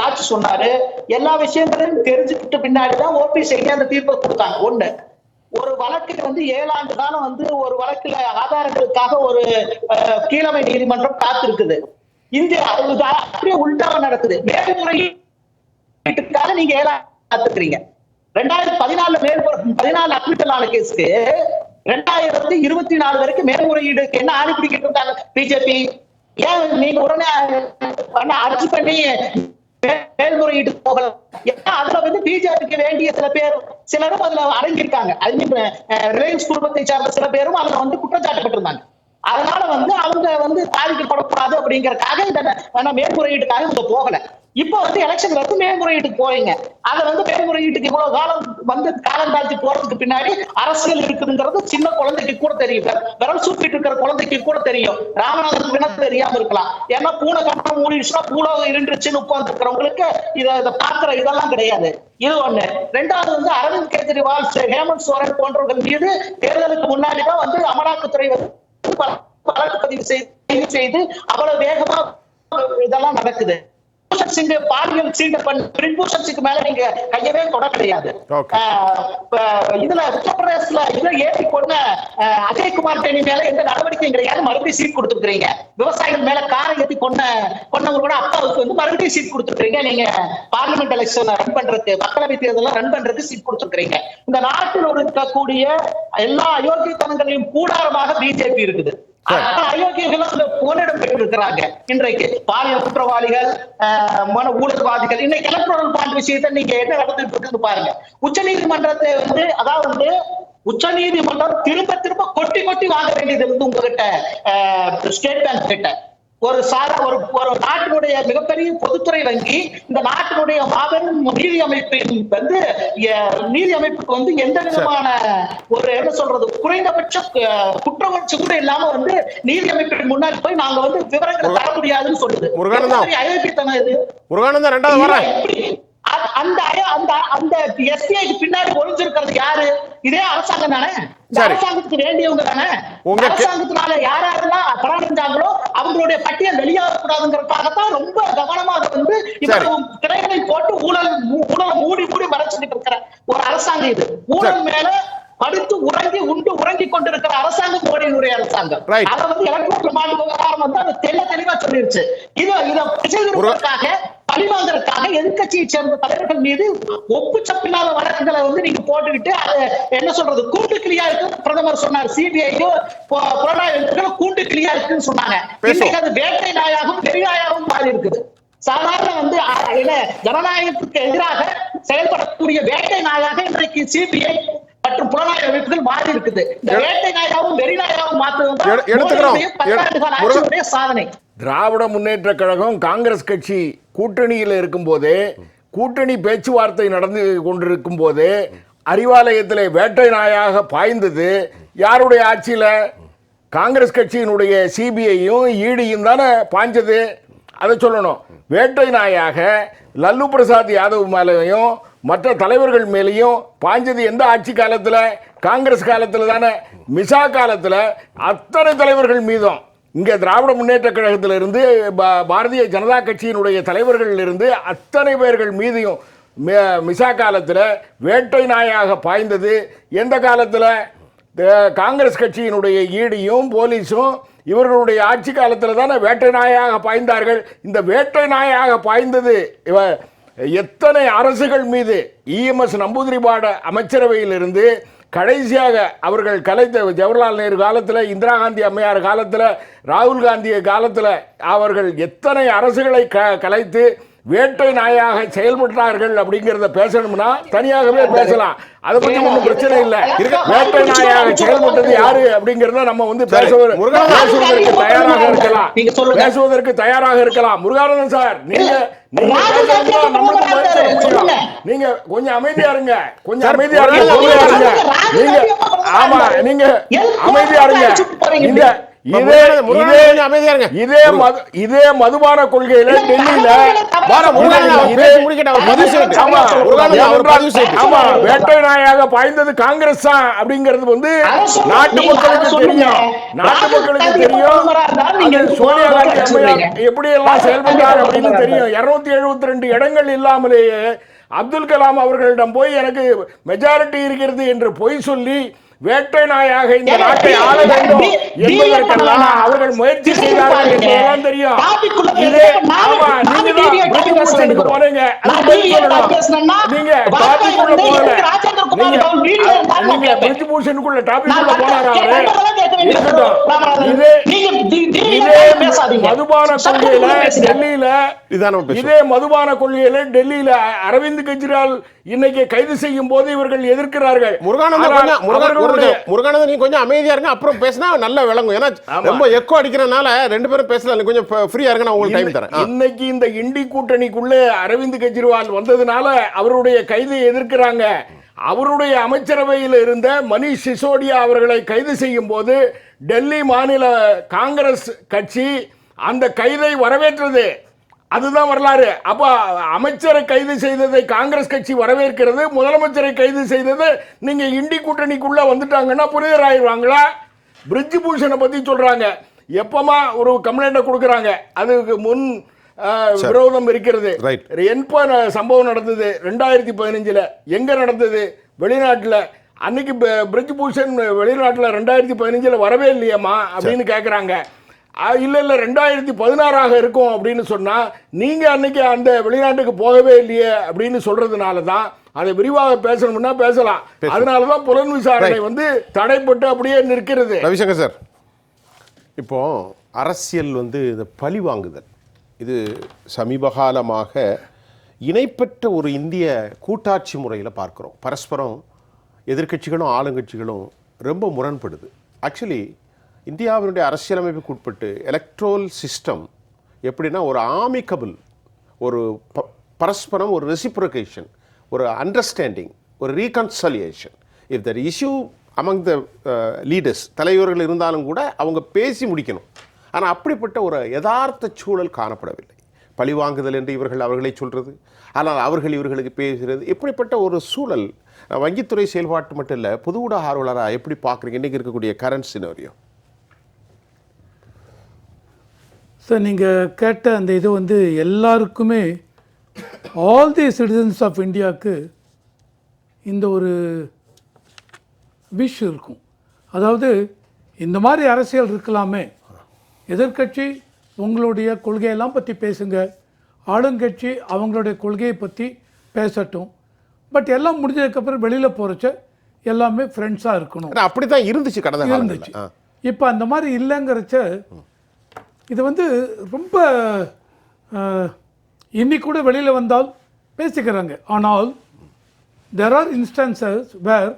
சாட்சி சொன்னாரு. எல்லா விஷயங்களையும் தெரிஞ்சுக்கிட்டு பின்னாடிதான் ஓபி சைனி அந்த தீர்ப்பை கொடுத்தாங்க. ஒண்ணு, ஒரு வழக்கு வந்து 7 ஆண்டு காலம் வந்து ஒரு வழக்குல ஆதாரங்களுக்காக ஒரு கீழமை நீதிமன்றம் காத்திருக்குது. இந்தியா அப்படியே உள்டாக நடக்குது. மேல்முறையீட்டுக்காக நீங்க 7 ஆண்டு காத்துக்கிறீங்க. 2014 அக்விட்டல் ஆன கேஸ்க்கு 2024 வரைக்கும் மேல்முறையீடுக்கு என்ன ஆணி பிடிக்கிட்டு இருந்தாங்க பிஜேபி. ஏன் நீங்க உடனே அர்ஜி பண்ணி மேல்முறையீட்டு போகல? ஏன்னா அதுல வந்து பிஜேபிக்கு வேண்டிய சிலரும் அதுல அடங்கியிருக்காங்க. ரிலையன்ஸ் குடும்பத்தை சார்ந்த சில பேரும் அதுல வந்து குற்றச்சாட்டப்பட்டிருந்தாங்க. அதனால வந்து அவங்க வந்து பாதிக்கப்படக்கூடாது அப்படிங்கறதுக்காக இந்த மேல்முறையீட்டுக்காக இவங்க போகல. இப்ப வந்து எலெக்ஷன் வந்து மேல்முறையீட்டுக்கு போறீங்க. அதை வந்து மேல்முறையீட்டுக்கு இவ்வளவு காலம் வந்து காலம் தாழ்த்தி போறதுக்கு பின்னாடி அரசியல் இருக்குதுங்கிறது சின்ன குழந்தைக்கு கூட தெரியும். விரல் சூப்பிட்டு இருக்கிற குழந்தைக்கு கூட தெரியும். ராமநாதனுக்கு தெரியாம இருக்கலாம். ஏன்னா பூனை கண்ணம் மூடிடுச்சுன்னா பூலோகம் இருந்துச்சுன்னு உட்கார்ந்து இருக்கிறவங்களுக்கு இதை பாக்குற இதெல்லாம் கிடையாது. இது ஒண்ணு. 2வது வந்து அரவிந்த் கெஜ்ரிவால், ஹேமந்த் சோரன் போன்றவர்கள் மீது தேர்தலுக்கு முன்னாடிதான் வந்து அமலாக்கத்துறை வழக்கு பதிவு செய்து அவ்வளவு வேகமா இதெல்லாம் நடக்குது. பாலியல் பிரின்பூஷன் சிங் மேல நீங்க கையவே தொட கிடையாது. இதுல உத்தரப்பிரதேசல இதை ஏற்றி கொண்ட அஜய்குமார் டெனி மேல எந்த நடவடிக்கையும் கிடையாது. மறுபடியும் சீட் கொடுத்துருக்கீங்க. விவசாயிகள் மேல காரை ஏற்றி கொண்டவங்க கூட அப்பாவுக்கு வந்து மறுபடியும் சீட் கொடுத்துருக்கீங்க. நீங்க பார்லிமெண்ட் எலெக்ஷன் ரன் பண்றதுக்கு, மக்களவை தேர்தல் ரன் பண்றதுக்கு சீட் கொடுத்துருக்கீங்க. இந்த நாட்டில் இருக்கக்கூடிய எல்லா அயோக்கியத்தனங்களையும் கூடாரமாக பிஜேபி இருக்குது. அயோக்கியர்களும் புகலிடம் பெற்றிருக்கிறாங்க. இன்றைக்கு பாலியல் குற்றவாளிகள், ஊழல்வாதிகள், இன்னைக்கு எலக்ட்ரல் பாண்ட் விஷயத்தை நீங்க என்ன நடந்துட்டு இருக்குன்னு பாருங்க. உச்ச நீதிமன்றத்தை வந்து அதாவது உச்ச நீதிமன்றம் திரும்ப திரும்ப கொட்டி வாங்க வேண்டியது இருந்து உங்ககிட்ட ஸ்டேட் பேங்க் கிட்ட. ஒரு நாட்டினுடைய மிகப்பெரிய பொதுத்துறை வங்கி இந்த நாட்டினுடைய மாபெரும் நீதி அமைப்புக்கு வந்து எந்த விதமான ஒரு என்ன சொல்றது குறைந்தபட்ச குற்றவட்சி கூட இல்லாம வந்து நீதி அமைப்பின் முன்னாடி போய் நாங்க வந்து விவரங்களை தர முடியாதுன்னு சொல்லுது. அயோக்கியத்தனம் இது. அந்த எஸ்பிஐக்கு பின்னாடி ஒளிஞ்சிருக்கிறது யாரு? இதே அரசாங்கம் தானே. அரசாங்கத்துக்கு வேண்டியவங்க தானே. அரசாங்கத்தினால யாரெல்லாம் அபராதம் அவங்களுடைய பட்டியல் வெளியாகக்கூடாதுங்கிறதுக்காகத்தான் ரொம்ப கவனமாக வந்து திரைகளை போட்டு ஊழலை மூடி மறைச்சிட்டு இருக்கிற ஒரு அரசாங்கம் இது. ஊழல் மேல படுத்து உறங்கி கொண்டிருக்கிற அரசாங்கம் மோடியினுடைய அரசாங்கம். அதை வந்து எலக்ட்ரல் பாண்ட் விவகாரம் வந்து அது தெளிவா சொல்லிருச்சு. இதை செய்வதற்காக பழிவாங்கறதுக்காக எதிர்க்கட்சியை சேர்ந்த தலைவர்கள் மீது ஒப்புச்சப்பில்லாத வழக்குகளை வந்து நீங்க போட்டுக்கிட்டு அது என்ன சொல்றது கூண்டு கிளியா இருக்கு பிரதமர் சொன்னார். சிபிஐக்கும் புலனாய்வு கூண்டு கிளியா இருக்குன்னு சொன்னாங்க. இன்னைக்கு அது வேட்டை நாயாகவும் வெறிநாயாகவும் மாறி இருக்குது. சாதாரண வந்து ஜனநாயகத்துக்கு எதிராக செயல்படக்கூடிய வேட்டை நாயாக இன்றைக்கு சிபிஐ மற்றும் புலனாய்வு அமைப்புகள் மாறி இருக்குது. இந்த வேட்டை நாயாகவும் வெறிநாயாகவும் மாற்றுவது சாதனை. திராவிட முன்னேற்ற கழகம் காங்கிரஸ் கட்சி கூட்டணியில் இருக்கும் போதே, கூட்டணி பேச்சுவார்த்தை நடந்து கொண்டிருக்கும் போதே அறிவாலயத்தில் வேட்டை நாயாக பாய்ந்தது யாருடைய ஆட்சியில? காங்கிரஸ் கட்சியினுடைய சிபிஐயும் ஈடியும் தானே பாய்ஞ்சது. அதை சொல்லணும். வேட்டை நாயாக லல்லு பிரசாத் யாதவ் மேலேயும் மற்ற தலைவர்கள் மேலேயும் பாய்ஞ்சது எந்த ஆட்சி காலத்தில்? காங்கிரஸ் காலத்தில் தானே. மிசா காலத்தில் அத்தனை தலைவர்கள் மீதும், இங்கே திராவிட முன்னேற்ற கழகத்திலிருந்து பாரதிய ஜனதா கட்சியினுடைய தலைவர்களிலிருந்து அத்தனை பேர்கள் மீதையும் மிசா காலத்தில் வேட்டை நாயாக பாய்ந்தது எந்த காலத்தில்? காங்கிரஸ் கட்சியினுடைய ஈடியும் போலீஸும் இவர்களுடைய ஆட்சி காலத்தில் தானே வேட்டை நாயாக பாய்ந்தார்கள். இந்த வேட்டை நாயாக பாய்ந்தது எத்தனை அரசுகள் மீது? இஎம்எஸ் நம்பூதிரிபாட அமைச்சரவையிலிருந்து கடைசியாக அவர்கள் கலைத்த ஜவஹர்லால் நேரு காலத்தில், இந்திரா காந்தி அம்மையார் காலத்தில், ராகுல் காந்தி காலத்தில் அவர்கள் எத்தனை அரசுகளை கலைத்து வேட்டை நாயாக செயல்பட்டார்கள் அப்படிங்கிறத பேசணும்னா தனியாகவே பேசலாம். அதை பத்தி ஒன்றும் பிரச்சனை இல்லை. வேட்டை நாயாக செயல்பட்டது யாரு அப்படிங்கிறத நம்ம வந்து பேசுவதற்கு தயாராக இருக்கலாம், பேசுவதற்கு தயாராக இருக்கலாம். முருகானந்தன் சார், நீங்க நீங்க கொஞ்சம் அமைதியா இருங்க, கொஞ்சம் அமைதியா இருங்க. நீங்க ஆமா, நீங்க அமைதியா இருங்க. நீங்க இதே மதுபான கொள்கையில டெல்லியில வேட்டை நாயாக பாய்ந்தது காங்கிரஸ் தான் அப்படிங்கிறது வந்து நாட்டு மக்களுக்கு தெரியும். நாட்டு மக்களுக்கு தெரியும் சோனியா காந்தி அம்மையார் எப்படி எல்லாம் செயல்பட்டார் அப்படின்னு தெரியும். 272 இடங்கள் இல்லாமலேயே அப்துல் கலாம் அவர்களிடம் போய் எனக்கு மெஜாரிட்டி இருக்கிறது என்று பொய் சொல்லி வேட்டை நாயாக இந்த நாட்டை ஆள வேண்டும் என்பதற்கெல்லாம் அவர்கள் முயற்சி செய்தார்கள் என்பதெல்லாம் தெரியும். இதே ஆமா, நீங்க பிரிட்ஜ் பூஷனுக்கு போனீங்க, நீங்க டாபிக்குள்ள போகல, நீங்க பிரிட்ஜ் பூஷனுக்குள்ள டாபிக்குள்ள போனாரா அவரு? மதுபான கொள்கையில டெல்லியில, இதே மதுபான கொள்கையில டெல்லியில அரவிந்த் கெஜ்ரிவால் இன்னைக்கு கைது செய்யும் போது இவர்கள் எதிர்க்கிறார்கள். முருகானந்தன் நீங்க கொஞ்சம் அமைதியா இருங்க, அப்புறம் பேசினா நல்லா விளங்கும். ஏன்னா ரொம்ப எக்கோ அடிக்கிறனால ரெண்டு பேரும் பேசலாம், கொஞ்சம் ஃப்ரீயா இருங்க, நான் உங்களுக்கு டைம் தரேன். இன்னைக்கு இந்த இண்டி கூட்டணிக்குள்ள அரவிந்த் கெஜ்ரிவால் வந்ததுனால அவருடைய கைதை எதிர்க்கிறாங்க. அவருடைய அமைச்சரவையில் இருந்த மணிஷ் சிசோடியா அவர்களை கைது செய்யும் போது டெல்லி மாநில காங்கிரஸ் கட்சி அந்த கைதை வரவேற்றது. அதுதான் வரலாறு. அப்ப அமைச்சரை கைது செய்ததை காங்கிரஸ் கட்சி வரவேற்கிறது, முதலமைச்சரை கைது செய்தது நீங்க இண்டி கூட்டணிக்குள்ள வந்துட்டாங்கன்னா புரிதர் ஆயிடுவாங்களா? பிரிட்ஜ் பூஷனை பத்தி சொல்றாங்க, எப்பமா ஒரு கம்ப்ளைண்ட்டை கொடுக்குறாங்க, அதுக்கு முன் விரோதம் இருக்கிறது. எப்ப சம்பவம் நடந்தது? 2015 எங்க நடந்தது? வெளிநாட்டுல. அன்னைக்கு பிரிட்ஜ் பூஷன் வெளிநாட்டுல 2015 வரவே இல்லையம்மா அப்படின்னு கேட்குறாங்க. இல்ல 2016 இருக்கும் அப்படின்னு சொன்னா நீங்க அன்னைக்கு அந்த வெளிநாட்டுக்கு போகவே இல்லையே அப்படின்னு சொல்றதுனால தான் அதை விரிவாக பேசணும்னா பேசலாம். அதனாலதான் புலன் விசாரணை வந்து தடைப்பட்டு அப்படியே நிற்கிறது. ரவிசங்கர் சார், இப்போ அரசியல் வந்து இந்த பழி வாங்குதல், இது சமீப காலமாக இணைப்பற்ற ஒரு இந்திய கூட்டாட்சி முறையில் பார்க்குறோம். பரஸ்பரம் எதிர்க்கட்சிகளும் ஆளுங்கட்சிகளும் ரொம்ப முரண்படுது. ஆக்சுவலி இந்தியாவினுடைய அரசியலமைப்புக்கு உட்பட்டு எலக்ட்ரோல் சிஸ்டம் எப்படின்னா ஒரு ஆமிக்கபிள், ஒரு பரஸ்பரம் ஒரு ரெசிப்ரோகேஷன், ஒரு அண்டர்ஸ்டாண்டிங், ஒரு reconciliation. If there issue among the leaders, தலைவர்கள் இருந்தாலும் கூட அவங்க பேசி முடிக்கணும். ஆனால் அப்படிப்பட்ட ஒரு யதார்த்த சூழல் காணப்படவில்லை. பழிவாங்குதல் என்று இவர்கள் அவர்களை சொல்கிறது, ஆனால் அவர்கள் இவர்களுக்கு பேசுகிறது. இப்படிப்பட்ட ஒரு சூழல் வங்கித்துறை செயல்பாட்டு மட்டும் இல்லை, பொது ஊடக ஆர்வலராக எப்படி பார்க்குறீங்க இன்றைக்கி இருக்கக்கூடிய கரண்ட் சினாரியோ? சார், நீங்கள் கேட்ட அந்த இது வந்து எல்லாருக்குமே, ஆல் தி சிட்டிசன்ஸ் ஆஃப் இந்தியாவுக்கு இந்த ஒரு விஷ் இருக்கும். அதாவது இந்த மாதிரி அரசியல் இருக்கலாமே, எதிர்க்கட்சி உங்களுடைய கொள்கையெல்லாம் பற்றி பேசுங்க, ஆளுங்கட்சி அவங்களுடைய கொள்கையை பற்றி பேசட்டும். பட் எல்லாம் முடிஞ்சதுக்கப்புறம் வெளியில் போகிறச்ச எல்லாமே ஃப்ரெண்ட்ஸாக இருக்கணும். அப்படி தான் இருந்துச்சு கடந்த இருந்துச்சு. இப்போ அந்த மாதிரி இல்லைங்கிறச்ச இது வந்து ரொம்ப இன்னைக்கு கூட வெளியில் வந்தால் பேசிக்கிறாங்க. ஆனால் there are instances where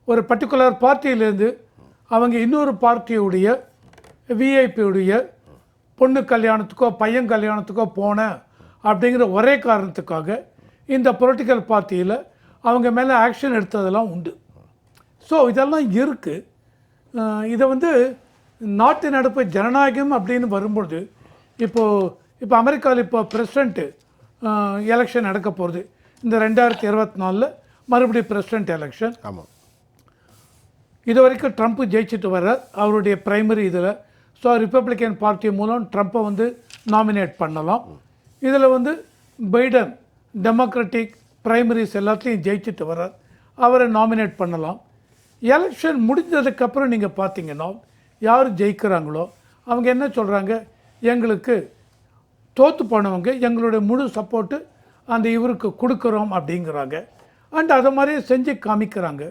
ஒரு பர்டிகுலர் பார்ட்டியிலேருந்து அவங்க இன்னொரு பார்ட்டியுடைய விஐபியுடைய பொண்ணு கல்யாணத்துக்கோ பையன் கல்யாணத்துக்கோ போனேன் அப்படிங்கிற ஒரே காரணத்துக்காக இந்த பொலிட்டிக்கல் பார்ட்டியில் அவங்க மேலே ஆக்ஷன் எடுத்ததெல்லாம் உண்டு. ஸோ இதெல்லாம் இருக்குது. இதை வந்து நாட்டு நடப்பு ஜனநாயகம் அப்படின்னு வரும்பொழுது இப்போ அமெரிக்காவில் இப்போ பிரசிடெண்ட்டு எலெக்ஷன் நடக்க போகிறது. இந்த 2024 மறுபடியும் பிரசிடெண்ட் எலெக்ஷன். ஆமாம். இது வரைக்கும் ட்ரம்ப் ஜெயிச்சுட்டு வர்றார் அவருடைய பிரைமரி இதில். ஸோ ரிப்பப்ளிகன் பார்ட்டி மூலம் ட்ரம்ப்பை வந்து நாமினேட் பண்ணலாம். இதில் வந்து பைடன் டெமோக்ராட்டிக் பிரைமரிஸ் எல்லாத்தையும் ஜெயிச்சுட்டு வர்றார், அவரை நாமினேட் பண்ணலாம். எலெக்ஷன் முடிஞ்சதுக்கப்புறம் நீங்கள் பார்த்தீங்கன்னா யார் ஜெயிக்கிறாங்களோ அவங்க என்ன சொல்கிறாங்க, எங்களுக்கு தோற்று போனவங்க எங்களுடைய முழு சப்போர்ட்டு அந்த இவருக்கு கொடுக்குறோம் அப்படிங்கிறாங்க. அண்ட் அதை மாதிரியே செஞ்சு காமிக்கிறாங்க.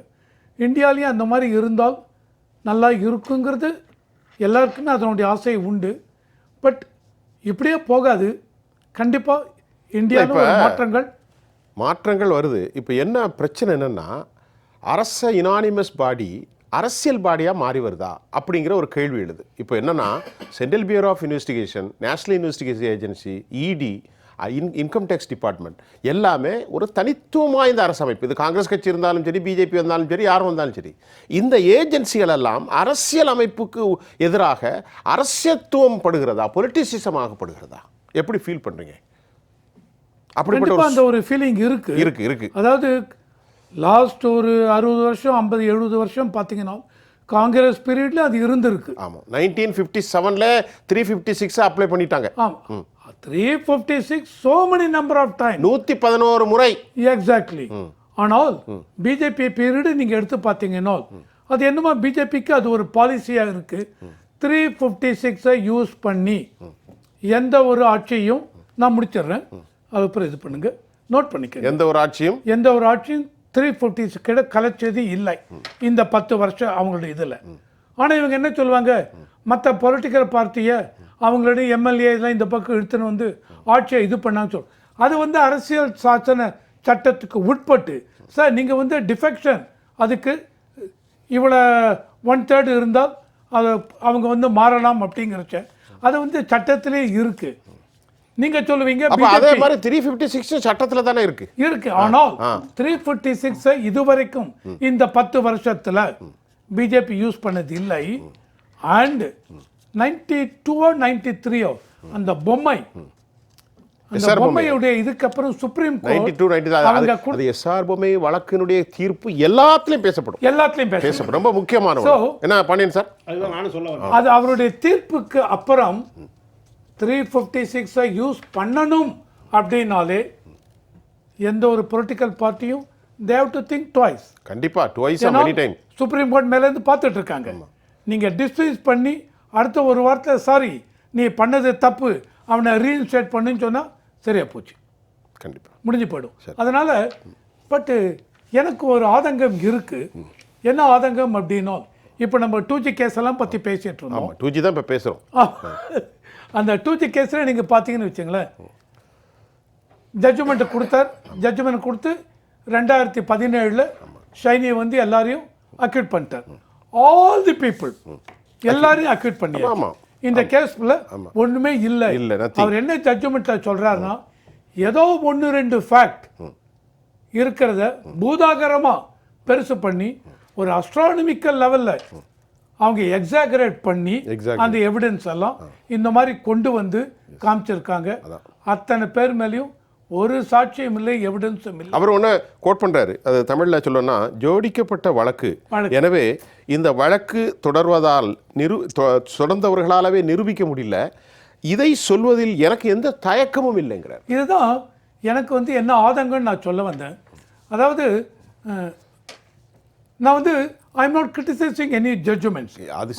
இந்தியாவிலையும் அந்த மாதிரி இருந்தால் நல்லா இருக்குங்கிறது எல்லாருக்குமே அதனுடைய ஆசை உண்டு. பட் இப்படியே போகாது. கண்டிப்பாக இந்தியாவில் மாற்றங்கள் வருது. இப்போ என்ன பிரச்சனை என்னென்னா, அரச யுனானிமஸ் பாடி அரசியல் பாடியாக மாறி வருதா அப்படிங்கிற ஒரு கேள்வி எழுது. இப்போ என்னென்னா, central bureau of investigation, national investigation agency, ED, income tax department எல்லாமே ஒரு தனித்துவம் வாய்ந்த அரசமைப்பு. இது காங்கிரஸ் கட்சி இருந்தாலும் சரி, பிஜேபி வந்தாலும் சரி, யாரும் வந்தாலும் சரி, இந்த ஏஜென்சிகள் எல்லாம் அரசியல் அமைப்புக்கு எதிராக அரசியத்துவம் படுகிறதா, பொலிட்டிசிசமாகப்படுகிறதா? எப்படி ஃபீல் பண்ணுறீங்க? அப்படிப்பட்ட அந்த ஒரு ஃபீலிங் இருக்கு. அதாவது லாஸ்ட் ஒரு 60 வருஷம் 50-70 வருஷம் பார்த்தீங்கன்னா காங்கிரஸ் பீரியட்ல அது இருந்திருக்கு. ஆமாம். 1957ல் 356 அப்ளை பண்ணிட்டாங்க. ஆமாம், 356 so many number of times, 111 முறை. எக்ஸாக்ட்லி. ஆனால் பிஜேபி பீரியடு நீங்கள் எடுத்து பார்த்தீங்கன்னா அது என்னமோ பிஜேபிக்கு அது ஒரு பாலிசியாக இருக்குது. 356 யூஸ் பண்ணி எந்த ஒரு ஆட்சியும் நான் முடிச்சிடுறேன், அதுக்கப்புறம் இது பண்ணுங்க, நோட் பண்ணிக்க. எந்த ஒரு ஆட்சியும் 356 கிட்ட கலைச்சது இல்லை இந்த 10 வருஷம் அவங்களுடைய இதில். ஆனால் இவங்க என்ன சொல்லுவாங்க, மற்ற பொலிட்டிக்கல் பார்ட்டியை அவங்களுடைய எம்எல்ஏ இதெல்லாம் இந்த பக்கம் இழுத்துன்னு வந்து ஆட்சியை இது பண்ணாங்க சொல். அது வந்து அரசியல் சாசன சட்டத்துக்கு உட்பட்டு சார் நீங்கள் வந்து டிஃபெக்ஷன் அதுக்கு இவ்வளோ 1/3 இருந்தால் அதை அவங்க வந்து மாறலாம் அப்படிங்கிறச்ச அது வந்து சட்டத்திலே இருக்குது. நீங்க சொல்லுவீங்க அதே மாதிரி 356 சட்டத்துல தானே இருக்கு. ஆனால் 356 இதுவரைக்கும் இந்த 10 வருஷத்துல பிஜேபி யூஸ் பண்ணது இல்லை. அண்ட் 92 93 அந்த பொம்மையுடைய இதுக்கப்புறம் சுப்ரீம் கோர்ட் எஸ்ஆர் பொம்மை வழக்கினுடைய தீர்ப்பு எல்லாத்திலையும் பேசப்படும். ரொம்ப முக்கியமான என்ன பண்ணேன் சார், அது அவருடைய தீர்ப்புக்கு அப்புறம் 356 யூஸ் பண்ணணும் அப்படின்னாலே எந்த ஒரு political பார்ட்டியும் they have to think twice. கண்டிப்பா twice or many times. Supreme court மேல இருந்து பார்த்துட்டு இருக்காங்க. நீங்க டிஸ்மிஸ் பண்ணி அடுத்த ஒரு வாரத்தில் சாரி நீ பண்ணது தப்பு அவனை ரீஇன்ஸ்டேட் பண்ணுன்னு சொன்னா சரியா போச்சு, கண்டிப்பா முடிஞ்சு போயிடும். அதனால பட் எனக்கு ஒரு ஆதங்கம் இருக்கு. என்ன ஆதங்கம் அப்படின்னா, இப்போ நம்ம 2G கேஸ் எல்லாம் பத்தி பேசிட்டு இருந்தோம். 2G தான் இப்போ பேசுறோம். அந்த 2G கேஸில் நீங்கள் பார்த்தீங்கன்னு வச்சுங்களேன், ஜட்ஜ்மெண்ட் கொடுத்து 2017 ஷைனியை வந்து எல்லாரையும் அக்யூட் பண்ணிட்டார். ஆல் தி பீப்புள் எல்லாரையும் அக்யூட் பண்ணி இந்த கேஸ்ல ஒன்றுமே இல்லை. அவர் என்ன ஜட்ஜ்மெண்ட்டில் சொல்கிறாருன்னா, ஏதோ 1-2 ஃபேக்ட் இருக்கிறத பூதாகரமாக பெருசு பண்ணி ஒரு அஸ்ட்ரானமிக்கல் லெவலில் அவங்க எக்ஸாகரேட் பண்ணி அந்த எவிடன்ஸ் எல்லாம் இந்த மாதிரி கொண்டு வந்து காமிச்சிருக்காங்க. அத்தனை பேர் மேலேயும் ஒரு சாட்சியம் இல்லை, எவிடன்ஸும் இல்லை. அவர் ஒன்று கோட் பண்ணுறாரு, அது தமிழில் சொல்லணும்னா ஜோடிக்கப்பட்ட வழக்கு. எனவே இந்த வழக்கு தொடர்வதால் தொடர்ந்தவர்களாலவே நிரூபிக்க முடியல, இதை சொல்வதில் எனக்கு எந்த தயக்கமும் இல்லைங்கிறார். இதுதான் எனக்கு வந்து என்ன ஆதங்கன்னு நான் சொல்ல வந்தேன். அதாவது நான் வந்து I am not criticizing any judgments.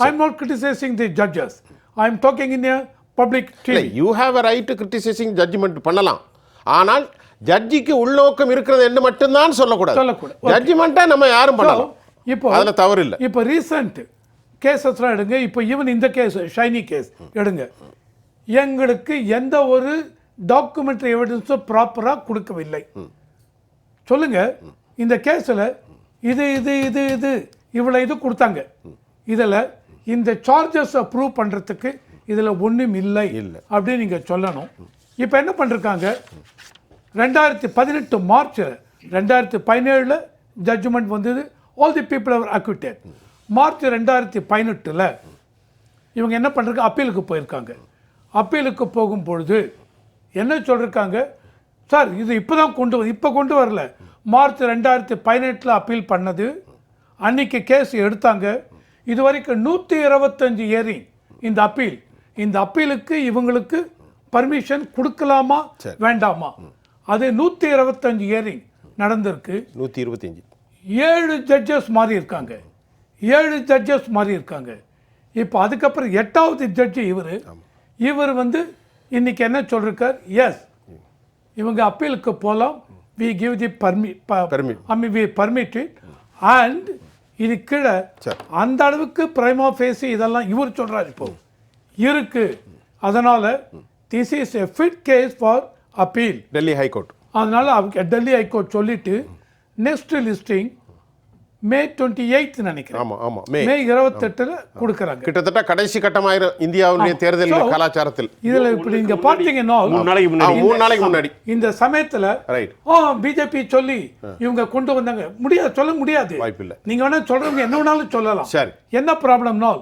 I am not criticizing the judges. I am talking in a public you have a right to criticising judgement பண்ணலாம். ஆனால் ஜட்ஜிக்கு உள்நோக்கம் இருக்கிறது என்று மட்டும்தான் சொல்லக்கூடாது. ஜட்ஜ்மெண்ட்டை நம்ம யாரும் பண்ணலாம். இப்போ அதுல தவறு இல்லை. இப்போ ரீசன்ட் கேசஸ்லாம் எடுங்க. இப்போ ஈவன் இந்த கேஸ் ஷைனி கேஸ் எடுங்க. எங்களுக்கு எந்த ஒரு டாக்குமெண்ட்ரி எவிடன்ஸும் ப்ராப்பராக கொடுக்கவில்லை. சொல்லுங்க, இந்த கேஸில் இது இது இது இது இவ்வளோ இது கொடுத்தாங்க. இதில் இந்த சார்ஜஸை ப்ரூவ் பண்ணுறதுக்கு இதில் ஒன்றும் இல்லை அப்படின்னு நீங்கள் சொல்லணும். இப்போ என்ன பண்ணிருக்காங்க, 2018 மார்ச் 2017 ஜட்ஜ்மெண்ட் வந்தது. All the people are acquitted. March 2018 இவங்க என்ன பண்ணுறாங்க, அப்பீலுக்கு போயிருக்காங்க. அப்பீலுக்கு போகும் பொழுது என்ன சொல்லியிருக்காங்க, சார் இது இப்போ கொண்டு வரல, மார்ச் 2018 அப்பீல் பண்ணது. அன்னைக்கு கேஸ் எடுத்தாங்க. இது வரைக்கும் 125 ஹியரிங் இந்த அப்பீலுக்கு இவங்களுக்கு பர்மிஷன் கொடுக்கலாமா வேண்டாமா, அது 125 ஹியரிங் நடந்திருக்கு. 125 7 ஜட்ஜஸ் மாறி இருக்காங்க. இப்போ அதுக்கப்புறம் 8வது ஜட்ஜி இவர் வந்து இன்னைக்கு என்ன சொல்றார், எஸ் இவங்க அப்பீலுக்கு போகலாம், we give the permit it and இது கீழே அந்த அளவுக்கு பிரைமா ஃபேசி இதெல்லாம் இவர் சொல்றாரு இப்போ இருக்கு. அதனால this is a fit case for appeal. Delhi high court. அதனால டெல்லி ஹைகோர்ட் சொல்லிட்டு நெக்ஸ்ட் லிஸ்டிங் மே 28 நினைக்கிறேன். ஆமா ஆமா மே 28 கொடுக்கறாங்க. கிட்டத்தட்ட கடைசி கட்டமாயிரும் இந்தியாவுடைய தேர்தல் கலாச்சாரத்தில். இதுல இப்படி நீங்க பாத்தீங்கன்னா 3 நாளைக்கு முன்னாடி இந்த சமயத்துல பிஜேபி சொல்லி இவங்க கொண்டு வந்தாங்க. சொல்ல முடியாது, வாய்ப்பில்லை. நீங்க வேணா சொல்றவங்க என்ன வேணாலும் சொல்லலாம். சரி, என்ன ப்ராப்ளம்னா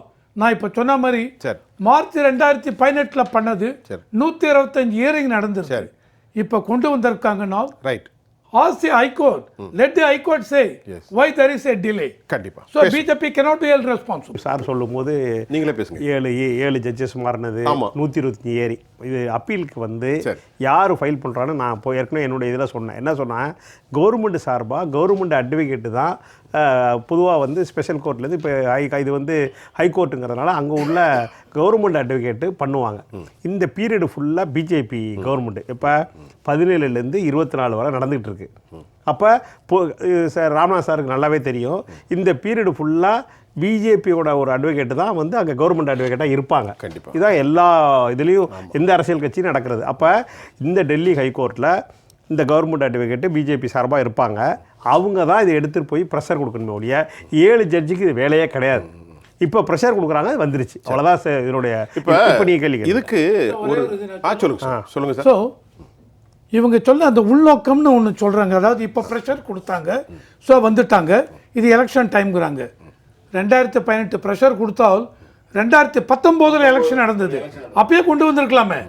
நான் இப்ப சொன்ன மாதிரி மார்ச் 2018 பண்ணது 125 ஹியரிங் நடந்துருக்கு. இப்ப கொண்டு வந்திருக்காங்கன்னா right. Ask the High Court. Let the High Court say why there is a delay. கண்டிப்பா. So BJP cannot be held responsible. Sir சொல்லும்போது நீங்களே பேசுங்க. 7 ஜட்ஜஸ் மாறினது, 125 ஏறி இது அப்பீலுக்கு வந்து யார் ஃபைல் பண்ணுறான்னு நான் இப்போ ஏற்கனவே என்னுடைய இதில் சொன்னேன். என்ன சொன்னேன், கவர்மெண்ட் சார்பாக கவர்மெண்ட் அட்வொகேட்டு தான் பொதுவாக வந்து ஸ்பெஷல் கோர்ட்லேருந்து இப்போ இது வந்து ஹைகோர்ட்டுங்கிறதுனால அங்கே உள்ள கவர்மெண்ட் அட்வொகேட்டு பண்ணுவாங்க. இந்த பீரியடு ஃபுல்லாக பிஜேபி கவர்மெண்ட் இப்போ 17லேருந்து 24 வரை நடந்துகிட்டு இருக்கு. அப்போ சார் ராம்நாத் சாருக்கு நல்லாவே தெரியும், இந்த பீரியடு ஃபுல்லாக பிஜேபியோட ஒரு அட்வொகேட்டு தான் வந்து அங்கே கவர்மெண்ட் அட்வொகேட்டாக இருப்பாங்க. கண்டிப்பாக இதான் எல்லா இதுலேயும் எந்த அரசியல் கட்சியும் நடக்கிறது. அப்போ இந்த டெல்லி ஹைகோர்ட்டில் இந்த கவர்மெண்ட் அட்வொகேட்டு பிஜேபி சார்பாக இருப்பாங்க. அவங்க தான் இதை எடுத்துகிட்டு போய் ப்ரெஷர் கொடுக்கணுமே ஒழிய 7 ஜட்ஜுக்கு இது வேலையே கிடையாது. இப்போ ப்ரெஷர் கொடுக்குறாங்க, வந்துருச்சு, அவ்வளோதான் சார் இதனுடைய. இப்போ நீங்கள் கேள்வி இதுக்கு ஒரு சொல்லுங்க சார். ஸோ இவங்க சொல்ல அந்த உள்நோக்கம்னு ஒன்று சொல்கிறாங்க. அதாவது இப்போ ப்ரெஷர் கொடுத்தாங்க, ஸோ வந்துட்டாங்க, இது எலெக்ஷன் டைம்ங்கிறாங்க. 2018 ப்ரெஷர் கொடுத்தால் 2019 எலெக்ஷன் நடந்தது, அப்பயே கொண்டு வந்திருக்கலாமே.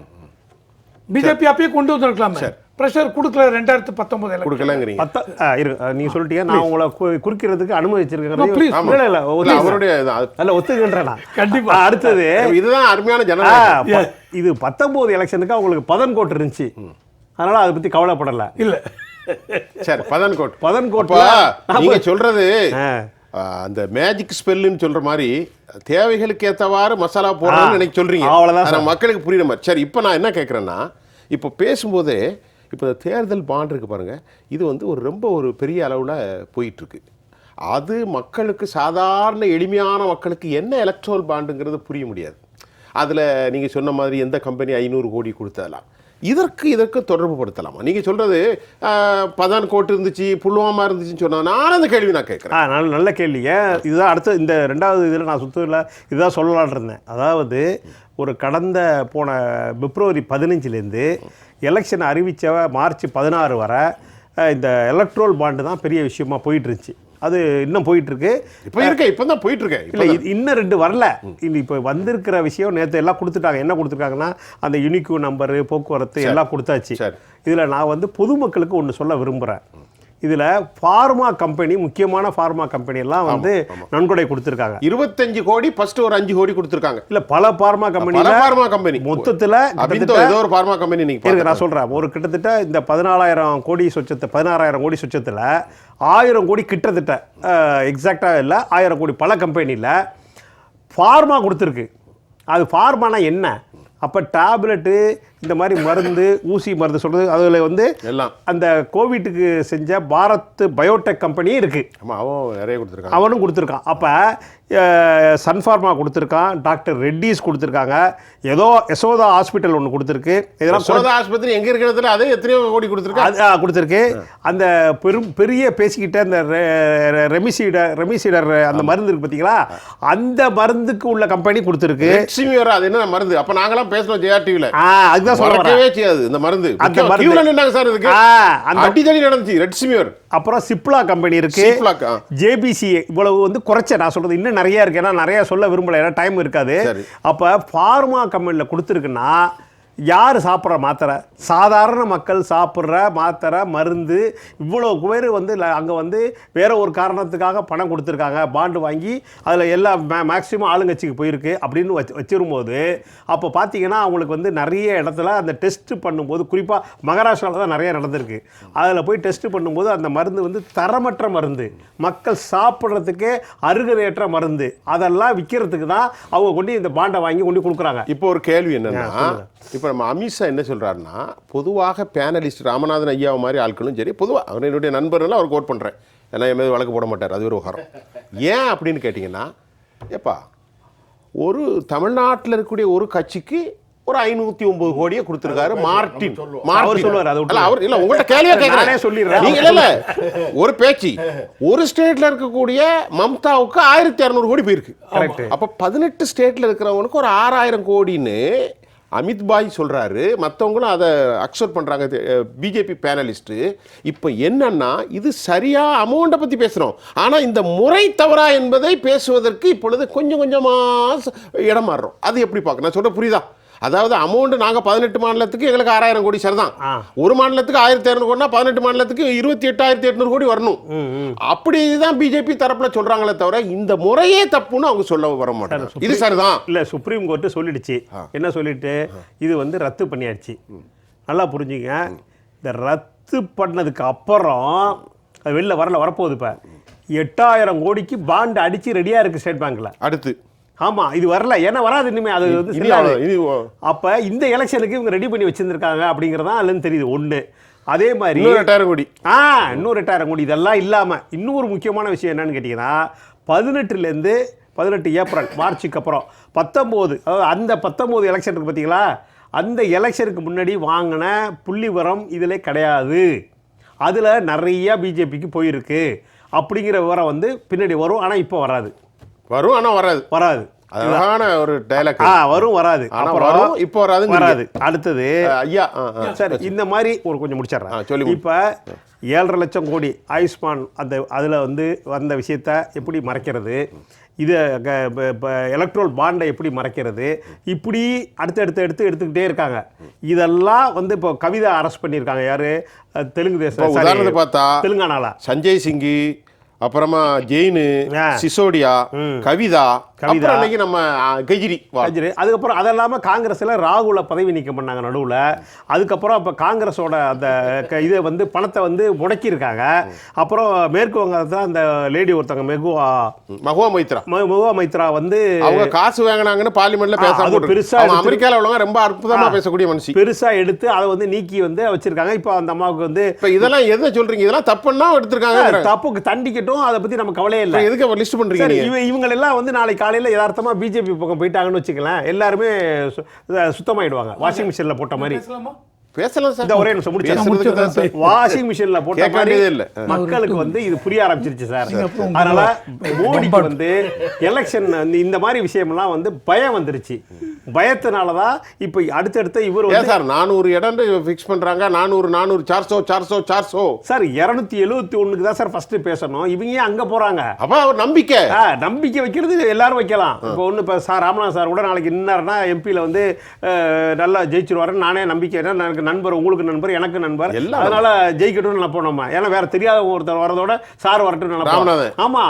பிஜேபி அப்பயே கொண்டு வந்திருக்கலாமே. ப்ரெஷர் கொடுக்கல 2019 கொடுக்கலங்கிறீங்க. நீங்க சொல்லிட்டீங்க, நான் உங்களை குறிக்கிறதுக்கு அனுமதிச்சிருக்கேன். ஒத்துக்கின்றேன் கண்டிப்பா. அடுத்தது இதுதான் அருமையான ஜனநாயகம். இது 19 எலெக்ஷனுக்கு அவங்களுக்கு பதன்கோட் இருந்துச்சு, அதனால அதை பத்தி கவலைப்படல. இல்ல சரி, பதன்கோட் நீங்க சொல்றது அந்த மேஜிக் ஸ்பெல்லுன்னு சொல்ற மாதிரி தேவைகளுக்கு ஏற்றவாறு மசாலா போடணும்னு எனக்கு சொல்றீங்க. அவ்வளவுதான் மக்களுக்கு புரியுற மாதிரி. சரி, இப்போ நான் என்ன கேட்குறேன்னா, இப்போ பேசும்போதே இப்போ தேர்தல் பாண்ட் இருக்கு பாருங்க, இது வந்து ரொம்ப ஒரு பெரிய அளவில் போயிட்டுருக்கு. அது மக்களுக்கு, சாதாரண எளிமையான மக்களுக்கு என்ன எலக்ட்ரல் பாண்டுங்கிறது புரிய முடியாது. அதில் நீங்கள் சொன்ன மாதிரி எந்த கம்பெனி 500 கோடி கொடுத்ததெல்லாம் இதற்கு தொடர்பு படுத்தலாமா? நீங்கள் சொல்கிறது பதான்கோட் இருந்துச்சு, புல்வாமா இருந்துச்சுன்னு சொன்னால் நான் அந்த கேள்வி நான் கேட்குறேன். நல்ல கேள்வி. இதுதான் அடுத்த இந்த 2வது இதில் நான் சுத்தத்தில் இதுதான் சொல்லலான் இருந்தேன். அதாவது ஒரு கடந்த போன பிப்ரவரி 15லேருந்து எலெக்ஷன் அறிவித்த மார்ச் 16 வரை இந்த எலக்ட்ரல் பாண்டு தான் பெரிய விஷயமா போயிட்டு இருந்துச்சு. அது இன்னும் போயிட்டுருக்கு. இப்போ தான் போயிட்டுருக்கு. இல்லை, இன்னும் 2 வரல. இல்லை, இப்போ வந்திருக்கிற விஷயம் நேற்று எல்லாம் கொடுத்துட்டாங்க. என்ன கொடுத்துருக்காங்கன்னா, அந்த யூனிக்யூ நம்பரு, போக்குவரத்து எல்லாம் கொடுத்தாச்சு. இதில் நான் வந்து பொதுமக்களுக்கு ஒன்று சொல்ல விரும்புகிறேன். இதில் ஃபார்மா கம்பெனி, முக்கியமான ஃபார்மா கம்பெனி எல்லாம் வந்து நன்கொடை கொடுத்துருக்காங்க. 25 கோடி ஃபர்ஸ்ட் ஒரு 5 கோடி கொடுத்துருக்காங்க. இல்லை, பல ஃபார்மா கம்பெனி மொத்தத்தில் ஏதோ ஒரு ஃபார்மா கம்பெனி நீங்கள் நான் சொல்கிறேன், ஒரு கிட்டத்தட்ட இந்த 16,000 கோடி சொச்சத்தில் 1000 கோடி கிட்டத்தட்ட எக்ஸாக்டாக இல்லை, 1000 கோடி பல கம்பெனியில் ஃபார்மா கொடுத்துருக்கு. அது ஃபார்மானா என்ன? அப்போ டேப்லெட்டு இந்த மாதிரி மருந்து ஊசி மருந்து சொல்கிறது அதில் வந்து எல்லாம் அந்த கோவிட்டுக்கு செஞ்ச பாரத் பயோடெக் கம்பெனி இருக்குது. ஆமாம், அவன் நிறைய கொடுத்துருக்கான். அவனும் கொடுத்துருக்கான். அப்போ சன்ஃபார்மா கொடுத்துருக்கான், டாக்டர் ரெட்டிஸ் கொடுத்துருக்காங்க, ஏதோ யசோதா ஹாஸ்பிட்டல் ஒன்று கொடுத்துருக்கு. இதெல்லாம் யசோதா ஆஸ்பத்திரி எங்கே இருக்கிறதுல அது எத்தனையோ கோடி கொடுத்துருக்காங்க. அது கொடுத்துருக்கு. அந்த பெரிய பேசிக்கிட்ட அந்த ரெமிசிடர் அந்த மருந்து இருக்கு பார்த்தீங்களா, அந்த மருந்துக்கு உள்ள கம்பெனி கொடுத்துருக்கு. ரெட்சிமியோர் அது என்ன மருந்து? அப்போ நாங்களாம் பேசணும் ஜேஆர்டிவியில். அதுதான் சொல்லவே செய்யாது இந்த மருந்து. அந்த மருந்து நின்னாங்க சார், இதுக்கு அடிக்கடி நடந்துச்சு ரெட்சிமியோர். அப்புறம் சிப்லா கம்பெனி இருக்கு, ஜேபிசி. இவ்வளவு வந்து குறைச்ச நான் சொல்றது இன்னும் நிறைய இருக்கு, ஏன்னா நிறைய சொல்ல விரும்பல, ஏன்னா டைம் இருக்காது. அப்ப ஃபார்மா கம்பெனியில் கொடுத்துருக்குன்னா யார் சாப்பிட்ற மாத்திரை, சாதாரண மக்கள் சாப்பிட்ற மாத்திரை மருந்து, இவ்வளோ பேர் வந்து அங்கே வந்து வேற ஒரு காரணத்துக்காக பணம் கொடுத்துருக்காங்க, பாண்டு வாங்கி அதில் எல்லா மேக்ஸிமம் ஆளுங்கட்சிக்கு போயிருக்கு அப்படின்னு வச்சிரும்போது, அப்போ பார்த்தீங்கன்னா அவங்களுக்கு வந்து நிறைய இடத்துல அந்த டெஸ்ட் பண்ணும்போது, குறிப்பாக மகாராஷ்டிராவில் தான் நிறைய நடந்திருக்கு, அதில் போய் டெஸ்ட் பண்ணும்போது அந்த மருந்து வந்து தரமற்ற மருந்து, மக்கள் சாப்பிட்றதுக்கே அருகதையற்ற மருந்து, அதெல்லாம் விற்கிறதுக்கு தான் அவங்க கொண்டு இந்த பாண்டை வாங்கி கொண்டு கொடுக்குறாங்க. இப்போ ஒரு கேள்வி என்னன்னா, இப்போ நம்ம அமித்ஷா என்ன சொல்கிறாருன்னா, பொதுவாக பேனலிஸ்ட் ராமநாதன் ஐயாவை மாதிரி ஆட்களும் சரி, பொதுவாக அவர் என்னுடைய நண்பர்கள் அவர் கோட் பண்ணுறேன், ஏன்னா என் மீது வழக்கு போட மாட்டார், அது ஒரு விவகாரம். ஏன் அப்படின்னு கேட்டிங்கன்னா, ஏப்பா ஒரு தமிழ்நாட்டில் இருக்கக்கூடிய ஒரு கட்சிக்கு ஒரு 509 கோடியை கொடுத்துருக்காரு மார்டின். அவர் சொல்லுவார், அவர் இல்லை, உங்கள்கிட்ட கேள்வியாக கேட்குறேன், சொல்லிடுறேன். நீங்கள் இல்லை ஒரு பேச்சு, ஒரு ஸ்டேட்டில் இருக்கக்கூடிய மம்தாவுக்கு 1200 கோடி போயிருக்கு. அப்போ 18 ஸ்டேட்டில் இருக்கிறவங்களுக்கு ஒரு 6000 கோடின்னு அமித் பாய் சொல்கிறாரு, மற்றவங்களும் அதை அக்செப்ட் பண்ணுறாங்க, பிஜேபி பேனலிஸ்ட்டு. இப்போ என்னன்னா, இது சரியாக அமௌண்ட்டை பற்றி பேசுகிறோம், ஆனால் இந்த முறை தவறா என்பதை பேசுவதற்கு இப்பொழுது கொஞ்சம் கொஞ்சமாக இடம் மாறுறோம். அது எப்படி பார்க்க நான் சொல்கிறேன் புரியுதா? அதாவது அமௌண்ட் நாங்கள் 18 மாநிலத்துக்கு எங்களுக்கு 6000 கோடி சரிதான், ஒரு மாநிலத்துக்கு 1200 கோடினா 18 மாநிலத்துக்கு 28,800 கோடி வரணும். அப்படி தான் பிஜேபி தரப்புல சொல்றாங்களே தவிர இந்த முறையே தப்புன்னு அவங்க சொல்ல வர மாட்டாங்க. இது சரிதான் இல்ல, சுப்ரீம் கோர்ட்டு சொல்லிடுச்சு. என்ன சொல்லிட்டு இது வந்து ரத்து பண்ணியாச்சு. நல்லா புரிஞ்சுங்க, இந்த ரத்து பண்ணதுக்கு அப்புறம் அது வெளில வரப்போகுது. இப்போ 8000 கோடிக்கு பாண்டு அடிச்சு ரெடியா இருக்கு ஸ்டேட் பேங்க்ல. அடுத்து ஆமாம், இது வரல, ஏன்னா வராது இனிமே. அது வந்து அப்போ இந்த எலெக்ஷனுக்கு இவங்க ரெடி பண்ணி வச்சிருந்திருக்காங்க அப்படிங்கிறதான் அதுலேருந்து தெரியுது. ஒன்று, அதே மாதிரி 8000 கோடி இன்னொரு 8000 கோடி. இதெல்லாம் இல்லாமல் இன்னொரு முக்கியமான விஷயம் என்னன்னு கேட்டிங்கன்னா, 18 ஏப்ரல் மார்ச்சுக்கு அப்புறம் 19, அதாவது அந்த 19 எலெக்ஷன் இருக்குது பார்த்தீங்களா, அந்த எலெக்ஷனுக்கு முன்னாடி வாங்கின புள்ளி விவரம் இதில் கிடையாது, அதில் நிறைய பிஜேபிக்கு போயிருக்கு அப்படிங்கிற விவரம் வந்து பின்னாடி வரும். ஆனால் இப்போ வராது, வரும் ஆனால் வராது. அழகான ஒரு டயலாக். வரும், வராது, அப்புறம் இப்போ வராது. அடுத்தது ஐயா சார் இந்த மாதிரி ஒரு கொஞ்சம் முடிச்சிடுறேன். இப்போ 7.5 லட்சம் கோடி ஆயுஷ்மான் அதில் வந்து வந்த விஷயத்த எப்படி மறைக்கிறது, இதை எலக்ட்ரல் பாண்டை எப்படி மறைக்கிறது, இப்படி எடுத்துக்கிட்டே இருக்காங்க. இதெல்லாம் வந்து இப்போ கவிதா அரெஸ்ட் பண்ணியிருக்காங்க. யாரு? தெலுங்கு தேசம். உதாரணத்தை பார்த்தா தெலுங்கானால சஞ்சய் சிங்கி, அப்புறமா ஜெயின், சிசோடியா, கவிதா, அன்னைக்கு நம்ம கெஜ்ரிவால். அதுக்கப்புறம் அது இல்லாமல் காங்கிரஸில் ராகுல பதவி நீக்கம் பண்ணாங்க நடுவில். அதுக்கப்புறம் இப்போ காங்கிரஸோட அந்த இதை வந்து பணத்தை வந்து முடக்கியிருக்காங்க. அப்புறம் மேற்கு வங்கத்தில் அந்த லேடி ஒருத்தவங்க மகுவா மைத்ரா வந்து அவங்க காசு வாங்கினாங்கன்னு பார்லிமெண்ட்ல பேச பெருசா, அமெரிக்காவில் உள்ளவங்க ரொம்ப அற்புதமா பேசக்கூடிய மனுஷன், பெருசா எடுத்து அதை வந்து நீக்கி வந்து வச்சிருக்காங்க. இப்போ அந்த அம்மாவுக்கு வந்து இதெல்லாம் எதை சொல்றீங்க? இதெல்லாம் தப்புன்னா எடுத்திருக்காங்க. தப்புக்கு தண்டிக்கட்டும், அதை பத்தி நம்ம கவலையே இல்லை. எதுக்கு லிஸ்ட் பண்றீங்க? இவங்க எல்லாம் வந்து நாளைக்கு காலையில் யதார்த்தமா பிஜேபி பக்கம் போயிட்டாங்கன்னு வச்சுக்கலாம், எல்லாருமே சுத்தமாயிடுவாங்க. வாஷிங் மிஷின்ல போட்ட மாதிரி பேசலாம் சார். ஒரே நிமிஷம் முடிச்சு, வாஷிங் மிஷின்ல போட்ட மாதிரி மக்களுக்கு வந்து இது புரிய ஆரம்பிச்சிருச்சு சார். அதனால மோடிக்கு வந்து எலெக்ஷன் இந்த மாதிரி விஷயம்லாம் வந்து பயம் வந்துருச்சு. பயத்தினாலதான் இப்ப அடுத்தடுத்த இவர் சார் 400 இடம் ஃபிக்ஸ் பண்றாங்க. 400 400 சார் 271க்கு தான் சார் ஃபர்ஸ்ட் பேசணும். இவங்க அங்க போறாங்க. அப்ப அவர் நம்பிக்கை வைக்கிறது எல்லாரும் வைக்கலாம். இப்போ ஒண்ணு இப்ப சார் ராமநாதன் சார் கூட நாளைக்கு இன்னார்னா எம்பியில் வந்து நல்லா ஜெயிச்சிருவாருன்னு நானே நம்பிக்கை, எனக்கு நண்பர், உங்களுக்கு நண்பர், எனக்கு நண்பர், எல்லாம் அதனால ஜெயிக்கட்டும்னு நினைப்போம் நம்ம. ஏன்னா வேற தெரியாத ஒருத்தர் வரதோட சார் வரட்டும் நினைப்போம். ராமநாதன். ஆமா,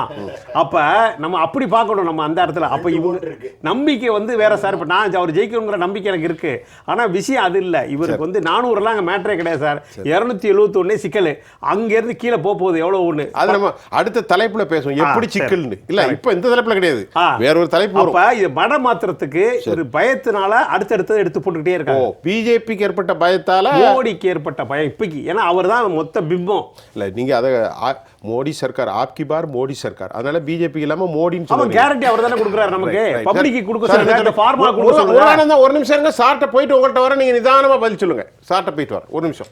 அப்ப நம்ம அப்படி பார்க்கணும் நம்ம அந்த இடத்துல. அப்ப இவங்க நம்பிக்கை வந்து வேற சார். இப்ப நான் அவர் ஜெயிக்கணுங்கிற நம்பிக்கை எனக்கு இருக்கு. ஆனா விஷயம் அது இல்ல. இவருக்கு வந்து 400 அங்க மேட்டரே கிடையாது சார். 271 சிக்கல். அங்க இருந்து கீழே போகுது எவ்வளவு ஒண்ணு. அது நம்ம அடுத்த தலைப்புல பேசுவோம் எப்படி சிக்கல்னு. இல்ல இப்ப இந்த தலைப்புல கிடையாது, வேற ஒரு தலைப்பு வரும். அப்ப இது மட மாத்திரத்துக்கு ஒரு பயத்தினால அடுத்தடுத்து எடுத்து போட்டுக்கிட்டே இருக்காங்க. பிஜேபிக்கு ஏற்பட்ட பயத்தால மோடிக்கு ஏற்பட்ட பயம் இப்பைக்கு. ஏன்னா அவர் தான் மொத்த பிம்பம். இல்ல நீங்க அத மோடி சர்க்கார் ஆப்கி பார் மோடி சர்க்கார், அதனால பிஜேபி இல்லாம மோடின்னு அவன் சொல்லுங்க. கேரண்டி அவர் தானே கொடுக்குறாரு நமக்கு. பப்ளிக்கு கொடுக்க சொல்லுங்க, இந்த ஃபார்முலா கொடுக்க சொல்லுங்க. ஒரு நிமிஷம் இருங்க, சார்ட்ட போயிட்டு உங்கள்கிட்ட வர, நீங்க நிதானமா பதில் சொல்லுங்க. சார்ட்ட போயிட்டு வர ஒரு நிமிஷம்.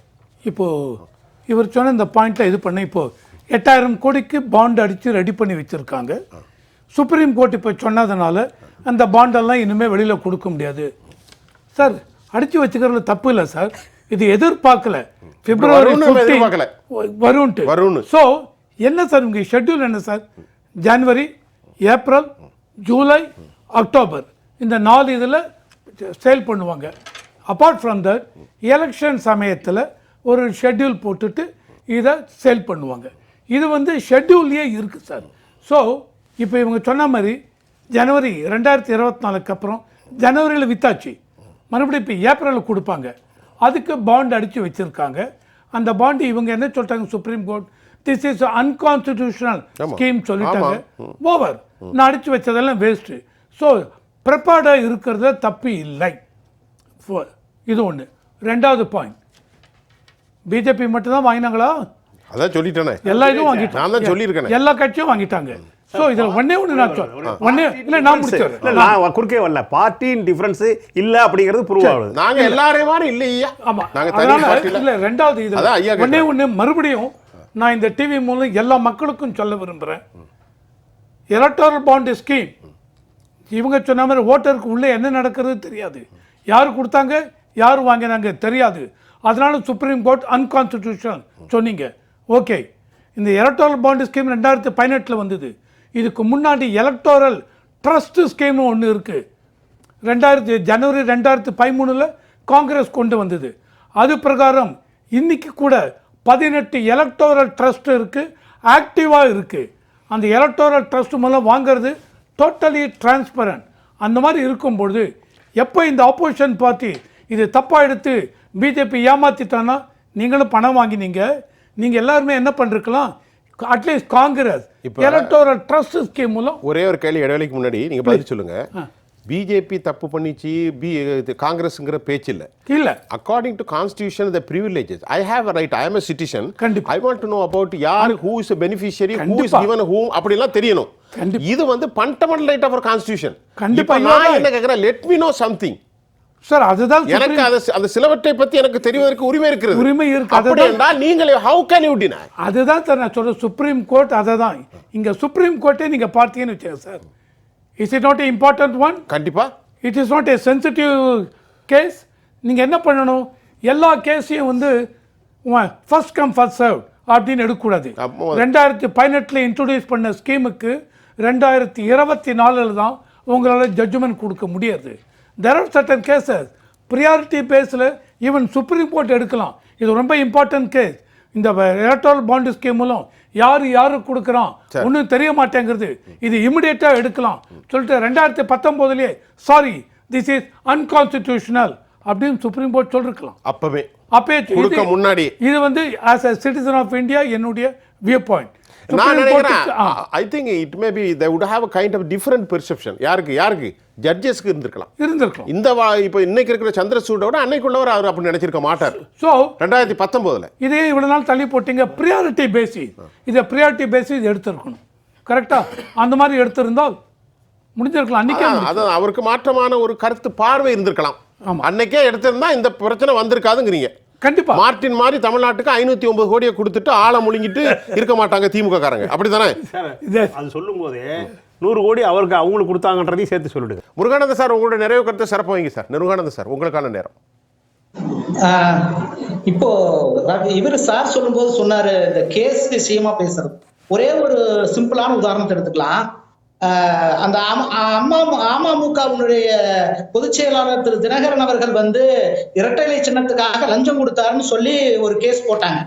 இப்போ இவர் சொன்ன இந்த பாயிண்ட்ல இது பண்ண, இப்போ 8000 கோடிக்கு பாண்ட் அடிச்சு ரெடி பண்ணி வச்சிருக்காங்க. சுப்ரீம் கோர்ட் இப்போ சொன்னதுனால அந்த பாண்டெல்லாம் இனிமேல் வெளியில் கொடுக்க முடியாது சார். அடித்து வச்சுக்கிறதுல தப்பு இல்லை சார். இது எதிர்பார்க்கல பிப்ரவரி 15 வரும்ட்டு. ஸோ என்ன சார் உங்கள் ஷெட்யூல் என்ன சார்? ஜனவரி, ஏப்ரல், ஜூலை, அக்டோபர் இந்த 4 இதில் சேல் பண்ணுவாங்க. அப்பார்ட் ஃப்ரம் தட் எலெக்ஷன் சமயத்தில் ஒரு ஷெட்யூல் போட்டுட்டு இதை சேல் பண்ணுவாங்க. இது வந்து ஷெட்யூல்லையே இருக்குது சார். ஸோ இப்போ இவங்க சொன்ன மாதிரி ஜனவரி 2024 அப்புறம் ஜனவரியில் வித்தாச்சு, மறுபடியும் இப்போ ஏப்ரலில் கொடுப்பாங்க. அதுக்கு பாண்ட் அடித்து வச்சுருக்காங்க. அந்த பாண்டு இவங்க என்ன சொல்லிட்டாங்க supreme court, this is unconstitutional scheme சொல்லிட்டாங்க. ஓவர், நான் அடித்து வச்சதெல்லாம் வேஸ்ட்டு. ஸோ ப்ரிப்பேர்டாக இருக்கிறது தப்பு இல்லை. இது ஒன்று. ரெண்டாவது பாயிண்ட், பிஜேபி மட்டும்தான் வாங்கினாங்களா? அதான் சொல்லிட்டேனே, எல்லா இதுவும் வாங்கிட்டாங்க. நான் தான் சொல்லியிருக்கேன், எல்லா கட்சியும் வாங்கிட்டாங்க. ஸோ இதில் ஒன்னே நான் சொல்றேன், நான் முடிச்சிடுறேன். நான் குறுக்கே வரல. பார்ட்டியின் டிஃபரன்ஸ் இல்லை அப்படிங்கிறது ப்ரூவ் ஆகுது. நாங்க எல்லாரையும் மாதிரி இல்லையா? ஆமா, நாங்க இல்லை. ரெண்டாவது இது ஒன்னே மறுபடியும் நான் இந்த டிவி மூலம் எல்லா மக்களுக்கும் சொல்ல விரும்புகிறேன். எலக்டோரல் பாண்ட் ஸ்கீம் இவங்க சொன்ன மாதிரி ஓட்டருக்கு உள்ளே என்ன நடக்கிறது தெரியாது, யார் கொடுத்தாங்க யார் வாங்கினாங்க தெரியாது. அதனால சுப்ரீம் கோர்ட் அன்கான்ஸ்டிடியூஷனல் சொன்னீங்க. ஓகே, இந்த எலக்டோரல் பாண்ட் ஸ்கீம் 2018 வந்தது. இதுக்கு முன்னாடி எலக்டோரல் ட்ரஸ்ட் ஸ்கீம்னு ஒன்று இருக்குது. ஜனவரி 2013 காங்கிரஸ் கொண்டு வந்தது. அது பிரகாரம் இன்னைக்கு கூட 18 எலக்டோரல் ட்ரஸ்ட் இருக்குது, ஆக்டிவாக இருக்குது. அந்த எலக்டோரல் ட்ரஸ்ட் மூலம் வாங்கிறது டோட்டலி டிரான்ஸ்பரண்ட். அந்த மாதிரி இருக்கும்பொழுது எப்போ இந்த ஆப்போசிஷன் பார்ட்டி இது தப்பாக எடுத்து பிஜேபி ஏமாற்றிட்டான்னா, நீங்களும் பணம் வாங்கினீங்க, நீங்கள் எல்லாருமே என்ன பண்ணிருக்கலாம், at least Congress electoral trust scheme மூலம். ஒரே ஒரு கேள்வி இடைவெளிக்கு முன்னாடி நீங்க பதில் சொல்லுங்க. பிஜேபி தப்பு பண்ணிச்சு, காங்கிரஸ்ங்கிற பேச்சு இல்ல. According to constitution the privileges I have a right, I am a citizen, I want to know about யார் who is a beneficiary, who is given whom அப்படி எல்லாம் தெரியணும். இது வந்து fundamental right of our constitution. கண்டிப்பா நான் என்ன கேக்குறேன், let me know something sir. அதுதான் எனக்கு அந்த சிலவற்றை பத்தி எனக்கு தெரிவதற்கு உரிமை இருக்கிறது. உரிமை இருக்கு. அப்படி என்றால் நீங்கள் how can you deny? அதுதான் சார் நான் சொல்றேன். சுப்ரீம் கோர்ட் அததான். இங்க சுப்ரீம் கோர்ட்டே நீங்க பார்த்தீங்கன்னு வச்சுங்க sir, is it not important one? கண்டிப்பா it is not a sensitive case. நீங்க என்ன பண்ணணும், எல்லா கேஸையும் வந்து ஃபர்ஸ்ட் கம் ஃபர்ஸ்ட் சர்வ் அப்படின்னு எடுக்கக்கூடாது. 2018 இன்ட்ரோடியூஸ் பண்ண ஸ்கீமுக்கு 2024 தான் உங்களால் ஜட்ஜ்மெண்ட் கொடுக்க முடியாது. There are certain cases priority பேஸில் ஈவன் சுப்ரீம் கோர்ட் எடுக்கலாம். இது ரொம்ப இம்பார்ட்டன்ட் கேஸ். இந்த எலக்டோரல் பாண்ட் ஸ்கீம் மூலம் யாரு கொடுக்குறான் ஒன்றும் தெரிய மாட்டேங்கிறது, இது இமிடியேட்டாக எடுக்கலாம் சொல்லிட்டு 2019 சாரி திஸ் இஸ் அன்கான்ஸ்டிடியூஷனல் அப்படின்னு சுப்ரீம் கோர்ட் சொல்லிருக்கலாம். அப்பவே முன்னாடி இது வந்து as a citizen of India என்னுடைய வியூ பாயிண்ட். நான் நினைக்கிறேன் I think it may be they would have a kind of different perception. யாருக்கு ஜட்ஜஸ்க்கு இருந்திருக்கலாம். இந்த இப்போ இன்னைக்கு இருக்கிற சந்திரசூடோட அன்னைக்குள்ளவர் அவர் அப்படி நினைச்சிருக்க மாட்டார். ஸோ 2019 இதே இவ்வளவு நாள் தள்ளி போட்டீங்க. ப்ரியாரிட்டி பேசிஸ், இதை ப்ரியாரிட்டி பேசிஸ் எடுத்திருக்கணும். கரெக்டா அந்த மாதிரி எடுத்திருந்தால் முடிஞ்சிருக்கலாம். அன்னைக்கே அதான் அவருக்கு மாற்றமான ஒரு கருத்து பார்வை இருந்திருக்கலாம். அன்னைக்கே எடுத்திருந்தா இந்த பிரச்சனை வந்திருக்காதுங்கிறீங்க. கண்டிப்பா மார்டின் மாதிரி தமிழ்நாட்டுக்கு 509 கோடியை கொடுத்துட்டு ஆளை முழுங்கிட்டு இருக்க மாட்டாங்க திமுக காரங்க. அப்படித்தானே அது சொல்லும் போதே 100 கோடி அவங்களுக்கு கொடுத்தாங்கன்றதையும் சேர்த்து சொல்லிடுங்க. முருகானந்த சார் உங்களுடைய நிறைவு கருத்தை சிறப்பு வைங்க சார். முருகானந்த சார் உங்களுக்கான நேரம். இப்போ இவர் சார் சொல்லும்போது சொன்னாரு இந்த கேஸ் விஷயமா பேசுறது. ஒரே ஒரு சிம்பிளான உதாரணத்தை எடுத்துக்கலாம். அந்த அமமுகவினுடைய பொதுச் செயலாளர் திரு தினகரன் அவர்கள் வந்து இரட்டை இலை சின்னத்துக்காக லஞ்சம் கொடுத்தாருன்னு சொல்லி ஒரு கேஸ் போட்டாங்க.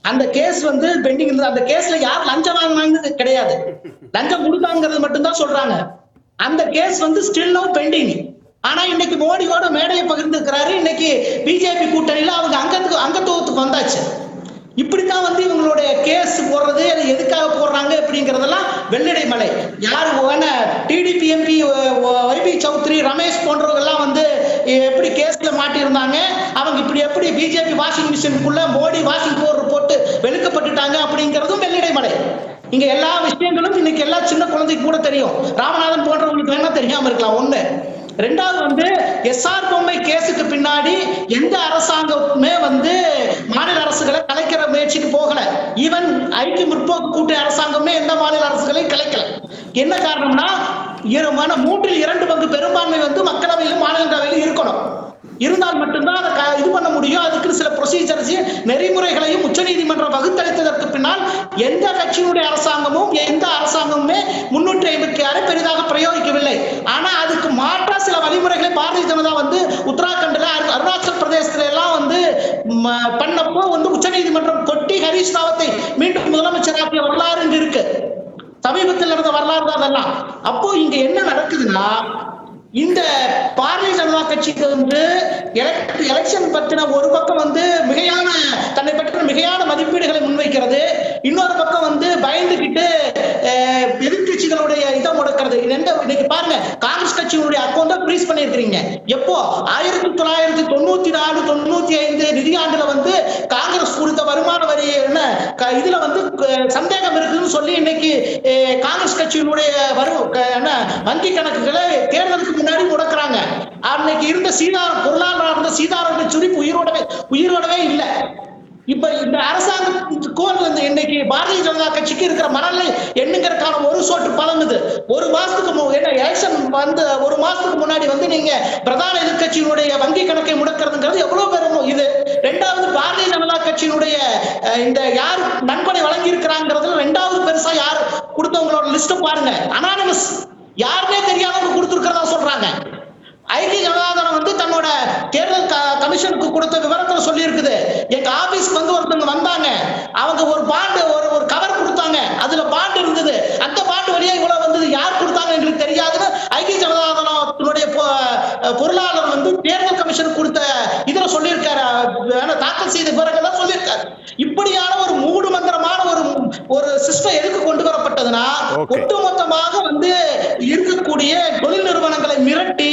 அந்த கேஸ் வந்து பெண்டிங் இருந்தது. அந்த கேஸ்ல யார் லஞ்சம் வாங்கினாங்க கிடையாது, லஞ்சம் கொடுத்தாங்கிறது மட்டும்தான் சொல்றாங்க. அந்த கேஸ் வந்து ஸ்டில் நவ் பெண்டிங். ஆனா இன்னைக்கு மோடியோட மேடையை பகிர்ந்துக்கிறாரு. இன்னைக்கு பிஜேபி கூட்டணியில அவங்க அங்கத்துவத்துக்கு வந்தாச்சு. இப்படித்தான் வந்து இவங்களுடைய கேஸ் போடுறது, எதுக்காக போடுறாங்க அப்படிங்கறதெல்லாம் வெள்ளடை மலை. யாரு TDP MP YB Chowdary, Ramesh போன்றவங்க எல்லாம் வந்து எப்படி கேஸ்ல மாட்டியிருந்தாங்க, அவங்க இப்படி எப்படி பிஜேபி வாஷிங் மிஷினுக்குள்ள மோடி வாஷிங் பவுடர் போட்டு வெளுக்கப்பட்டுட்டாங்க அப்படிங்கறதும் வெள்ளடை மலை. இங்க எல்லா விஷயங்களும் இன்னைக்கு எல்லா சின்ன குழந்தைக்கு கூட தெரியும். ராமநாதன் போன்றவங்களுக்கு வேணா தெரியாம இருக்கலாம். ஒண்ணு. ரெண்டாவது வந்து எஸ்ஆர் பொம்மை கேஸுக்கு பின்னாடி எந்த அரசாங்கமே வந்து மாநில அரசுகளை கலைக்கிற முயற்சிக்கு போகல. ஈவன் ஐக்கிய முற்போக்கு கூட்டணி அரசாங்கமே எந்த மாநில அரசுகளையும் கலைக்கல. என்ன காரணம்னா, 2/3 பெரும்பான்மை வந்து மக்களவையிலும் மாநிலங்களவையிலும் இருக்கணும். இருந்தால் மட்டும்தான் அதை இது பண்ண முடியும். அதுக்கு சில ப்ரொசீஜர்ஸ், நெறிமுறைகளையும் உச்சநீதிமன்றம் வகுத்தளித்ததற்கு பின்னால் எந்த கட்சியினுடைய அரசாங்கமும் எந்த அரசாங்கமுமே 356 பெரிதாக பிரயோகிக்கவில்லை. ஆனா அதுக்கு மாற்றா சில வழிமுறைகளை பாரதிய ஜனதா வந்து உத்தராகண்ட்ல, அருணாச்சல் பிரதேசத்துல எல்லாம் வந்து பண்ணப்போ வந்து உச்சநீதிமன்றம் கொட்டி ஹரீஷ் ராவத்தை மீண்டும் முதலமைச்சராக்கிய வரலாறு இருக்கு. சமீபத்தில் நடந்த வரலாறு தான் அதெல்லாம். அப்போ இங்க என்ன நடக்குதுன்னா, இந்த பாரதிய ஜனதா கட்சிக்கு வந்து எலெக்ஷன் பத்தின ஒரு பக்கம் வந்து தன்னை பற்றின மிகையான மதிப்பீடுகளை முன்வைக்கிறது, இன்னொரு பக்கம் வந்து பயந்துகிட்டு எதிர்கட்சிகளுடைய இதை முடக்கிறது. இன்னைக்கு பாருங்க, காங்கிரஸ் கட்சியினுடைய அக்கௌண்ட ஃப்ரீஸ் பண்ணிருக்கீங்க. எப்போ 1994-95 நிதியாண்டுல வந்து காங்கிரஸ் கொடுத்த வருமான வரி இதுல வந்து சந்தேகம் இருக்குன்னு சொல்லி இன்னைக்கு காங்கிரஸ் கட்சியினுடைய வங்கி கணக்குகளை தேர்தலுக்கு முன்னாடி முடக்கிறாங்க. அன்னைக்கு இருந்த பொருளாதார இருந்த சீதாராம யெச்சூரி உயிரோடவே இல்ல. இப்ப இந்த அரசாங்கத்துக்கும் இன்னைக்கு பாரதிய ஜனதா கட்சிக்கு இருக்கிற மனநிலை என்னங்கிறதுக்கான ஒரு சொட்டு பலம் இது. ஒரு மாசத்துக்கு எலெக்ஷன் வந்து ஒரு மாசத்துக்கு முன்னாடி வந்து நீங்க பிரதான எதிர்கட்சியினுடைய வங்கி கணக்கை முடக்கிறதுங்கிறது எவ்வளவு பெரும் இது. ரெண்டாவது, பாரதிய ஜனதா கட்சியினுடைய இந்த யார் நன்கொடை வழங்கி இருக்கிறாங்கிறதுல ரெண்டாவது பெருசா யார் கொடுத்தவங்களோட லிஸ்ட் பாருங்க. அனானிமஸ், யாருமே தெரியாதவங்க கொடுத்திருக்கிறதா சொல்றாங்க. ஐக்கிய ஜனதாதளம் வந்து தன்னோட தேர்தல் கமிஷனுக்கு கொடுத்த விவரத்துல சொல்லி இருக்குது. எங்க ஆபீஸ்க்கு வந்து ஒருத்தவங்க வந்தாங்க, அவங்க ஒரு பாண்டு ஒரு கவர் கொடுத்தாங்க, அதுல பாண்டு இருந்தது, அந்த பாண்டு வழியா இவ்வளவு வந்தது, யார் கொடுத்தாங்க எங்களுக்கு தெரியாதுன்னு ஐக்கிய ஜனதாதளத்தினுடைய பொருளாளர் வந்து தேர்தல் கமிஷனுக்கு கொடுத்த இதுல சொல்லியிருக்காரு, தாக்கல் செய்த விவரங்கள் சொல்லியிருக்காரு. இப்படியான ஒரு மூடு மந்திரமான ஒரு சிஸ்டம் எதுக்கு கொண்டு வரப்பட்டதுன்னா, ஒட்டுமொத்தமாக வந்து இருக்கக்கூடிய தொழில் நிறுவனங்களை மிரட்டி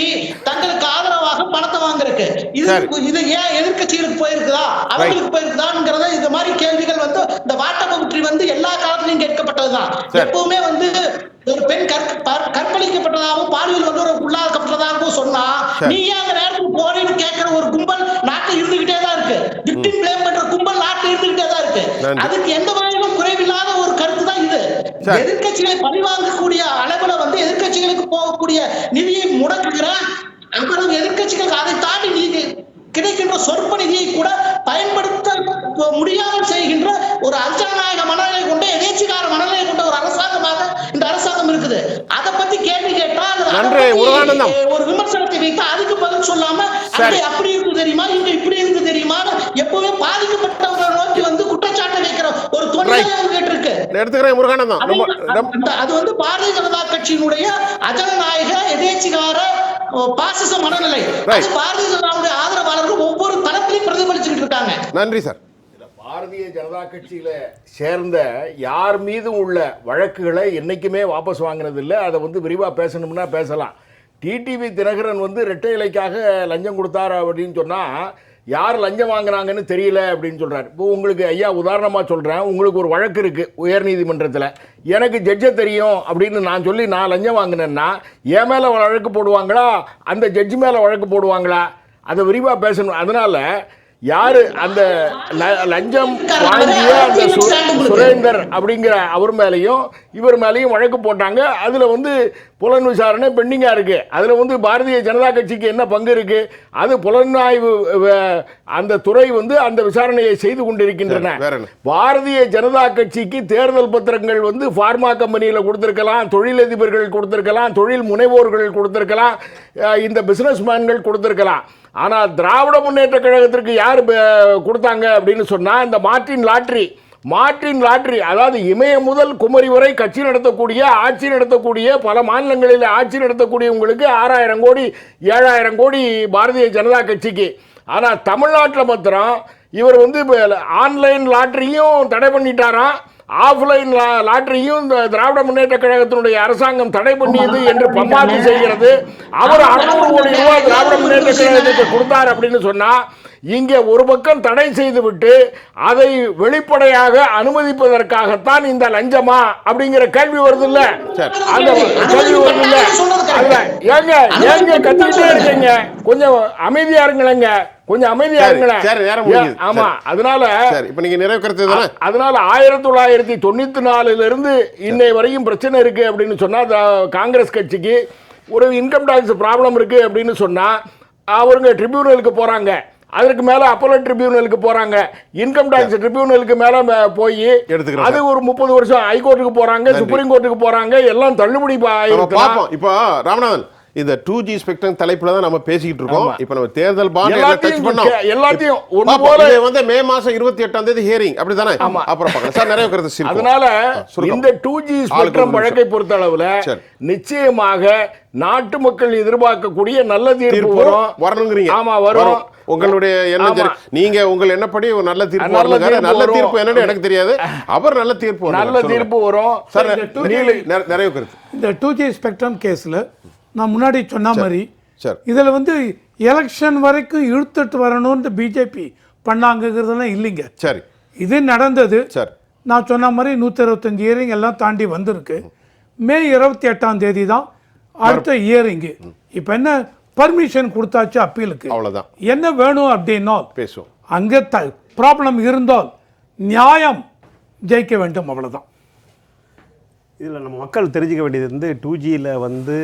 தங்களுக்கு ஆதரவாக பணத்தை வாங்குறதுக்கு. இது ஏன் எதிர்கட்சிகளுக்கு போயிருக்குதா, அவங்களுக்கு போயிருக்குதாங்கிறத இந்த மாதிரி கேள்விகள் வந்து இந்த வாட்டப்பற்றி வந்து எல்லா காலத்திலையும் கேட்கப்பட்டதுதான். எப்பவுமே வந்து ஒரு பெண் கற்பழிக்கப்பட்டதாகவும் பாலியல் வந்து ஒரு உள்ளாக்கப்பட்டதாகவும் சொன்னா, நீ அந்த நேரத்துக்கு போறேன்னு கேட்கிற ஒரு கும்பல் நாட்டில் இருந்துகிட்டே தான் இருக்கு. விக்டிம் பிளேம் பண்ற கும்பல் நாட்டில் இருந்துகிட்டே தான் இருக்கு. அதுக்கு எந்த வகையிலும் குறைவில்லாத ஒரு கருத்து தான் இது. எதிர்கட்சிகளை பழிவாங்கக்கூடிய அளவுல வந்து எதிர்கட்சிகளுக்கு போகக்கூடிய நிதியை முடக்குகிற, அப்புறம் எதிர்கட்சிகளுக்கு அதை தாண்டி நீதி கிடைக்கின்ற சொற்ப நிதியை கூட பயன்படுத்த முடியாமல் செய்கின்ற ஒரு அஜனநாயக மனநிலை கொண்ட, எதேச்சிகார மனநிலை கொண்ட ஒரு அரசாங்கமாக இந்த அரசாங்கம் இருக்குது. அதை பத்தி கேள்வி கேட்டால் ஒரு விமர்சனத்தை வைத்து அதுக்கு பதில் சொல்லாம அப்படி இருக்கு தெரியுமா, இங்க இப்படி இருக்கு தெரியுமா, எப்பவுமே பாதிக்கப்பட்டவர்களை நோக்கி வந்து குற்றச்சாட்டு வைக்கிற ஒரு தொழிலை கேட்டு இருக்கு. அது வந்து பாரதிய ஜனதா கட்சியினுடைய அஜனநாயக எதேச்சிகார பாசிச மனநிலை. பாரதிய ஜனதாவுடைய ஆதரவாளர்கள் ஒவ்வொரு தளத்திலையும் பிரதிபலிச்சுட்டு இருக்காங்க. நன்றி சார். பாரதிய ஜனதா கட்சியில சேர்ந்த யார் மீதும் உள்ள வழக்குகளை என்னைக்குமே வாபஸ் வாங்கினது இல்லை. அதை வந்து விரிவா பேசணும்னா பேசலாம். டிடிவி தினகரன் வந்து இரட்டை இலைக்காக லஞ்சம் கொடுத்தாரு அப்படின்னு சொன்னா, யார் லஞ்சம் வாங்கினாங்கன்னு தெரியல அப்படின்னு சொல்றாரு. இப்போ உங்களுக்கு ஐயா உதாரணமா சொல்றேன், உங்களுக்கு ஒரு வழக்கு இருக்கு உயர்நீதிமன்றத்தில், எனக்கு ஜட்ஜை தெரியும் அப்படின்னு நான் சொல்லி நான் லஞ்சம் வாங்கினேன்னா என் மேலே வழக்கு போடுவாங்களா, அந்த ஜட்ஜு மேலே வழக்கு போடுவாங்களா? அதை விரிவாக பேசணும். அதனால யாரு அந்த லஞ்சம் வாங்கிய அந்த சுரேந்தர் அப்படிங்கிற அவர் மேலேயும் இவர் மேலேயும் வழக்கு போட்டாங்க. அதில் வந்து புலன் விசாரணை பெண்டிங்காக இருக்குது. அதில் வந்து பாரதிய ஜனதா கட்சிக்கு என்ன பங்கு இருக்குது? அது புலனாய்வு அந்த துறை வந்து அந்த விசாரணையை செய்து கொண்டிருக்கின்றன. பாரதிய ஜனதா கட்சிக்கு தேர்தல் பத்திரங்கள் வந்து ஃபார்மா கம்பெனியில் கொடுத்துருக்கலாம், தொழிலதிபர்கள் கொடுத்துருக்கலாம், தொழில் முனைவோர்கள் கொடுத்துருக்கலாம், இந்த பிஸ்னஸ்மேன்கள் கொடுத்துருக்கலாம். ஆனால் திராவிட முன்னேற்ற கழகத்திற்கு யார் கொடுத்தாங்க அப்படின்னு சொன்னால் இந்த மார்ட்டின் லாட்ரி, அதாவது இமயம் முதல் குமரி வரை கட்சி நடத்தக்கூடிய, ஆட்சி நடத்தக்கூடிய, பல மாநிலங்களில் ஆட்சி நடத்தக்கூடியவங்களுக்கு 6000 கோடி 7000 கோடி பாரதிய ஜனதா கட்சிக்கு. ஆனால் தமிழ்நாட்டில் மாத்திரம் இவர் வந்து ஆன்லைன் லாட்ரியும் தடை பண்ணிட்டாராம், ஆஃப்லைன் லாட்டரியும் இந்த திராவிட முன்னேற்ற கழகத்தினுடைய அரசாங்கம் தடை பண்ணியது என்று பம்மாத்து செய்கிறது. அவர் 600 கோடி ரூபாய் திராவிட முன்னேற்ற கழகத்துக்கு கொடுத்தார் அப்படின்னு சொன்னா, இங்கே ஒரு பக்கம் தடை செய்துவிட்டு அதை வெளிப்படையாக அனுமதிப்பதற்காகத்தான் இந்த லஞ்சமா அப்படிங்கிற கேள்வி வருது இல்ல? அந்த கேள்வி வருது இல்ல? ஏங்க கத்திக்கிட்டே இருக்கீங்க, கொஞ்சம் அமைதியா இருங்களேங்க, கொஞ்சம் அமைதியா இருங்களேன். ஆமா, அதனால இப்ப நீங்க நிறைவு கருத்து தானே. அதனால 1994 இருந்து இன்னை வரையும் பிரச்சனை இருக்கு அப்படின்னு சொன்னா, காங்கிரஸ் கட்சிக்கு ஒரு இன்கம் டாக்ஸ் ப்ராப்ளம் இருக்கு அப்படின்னு சொன்னா அவருங்க ட்ரிபியூனலுக்கு போறாங்க, அதற்கு மேல அப்போலோ ட்ரிபியூனலுக்கு போறாங்க, இன்கம் டாக்ஸ் ட்ரிபியூனலுக்கு மேல போய் அது ஒரு 30 வருஷம் ஹைகோர்ட்டுக்கு போறாங்க, சுப்ரீம் கோர்ட்டுக்கு போறாங்க, எல்லாம் தள்ளுபடி. இப்போ ராமநாதன், இந்த 2G ஸ்பெக்ட்ரம் தலைப்புல தான் நம்ம பேசிக்கிட்டு இருக்கோம். இப்போ நம்ம தேர்தல் பாண்ட் டச் பண்ணோம், எல்லாத்தையும் ஒண்ணு போல வந்து மே மாசம் 28ஆம் தேதி ஹியரிங் அப்படிதானே? அப்புறம் பார்க்கலாம் சார், நிறைய கருத்து இருக்கு. அதனால இந்த 2G ஸ்பெக்ட்ரம் வழக்கை பொறுத்த அளவுல நிச்சயமாக நாட்டு மக்கள் எதிர்பார்க்கக்கூடிய நல்ல தீர்ப்பு வரணுங்கிறீங்க. ஆமா, வரும். உங்களுடைய எண்ணம் சரி, நீங்க உங்கள் என்னப்படி ஒரு நல்ல தீர்ப்பு வரணும். நல்ல தீர்ப்பு என்னன்னு எனக்கு தெரியாது, அவர் நல்ல தீர்ப்பு வரும் சார். நிறைய கருத்து இந்த 2G ஸ்பெக்ட்ரம் கேஸ்ல நான் முன்னாடி சொன்ன மாதிரி இதில் வந்து எலெக்ஷன் வரைக்கும் இழுத்துட்டு வரணும்னு பிஜேபி பண்ணாங்கிறதுலாம் இல்லைங்க. சரி, இது நடந்தது. சரி, நான் சொன்ன மாதிரி 125 இயரிங் எல்லாம் தாண்டி வந்திருக்கு. மே 28ஆம் தேதி தான் அடுத்த இயரிங்கு. இப்போ என்ன பர்மிஷன் கொடுத்தாச்சு அப்பீலுக்கு, அவ்வளோதான். என்ன வேணும் அப்படின்னா பேசுவோம். அங்கே ப்ராப்ளம் இருந்தால் நியாயம் ஜெயிக்க வேண்டும், அவ்வளோதான். இதில் நம்ம மக்கள் தெரிஞ்சுக்க வேண்டியது வந்து 2Gயில் வந்து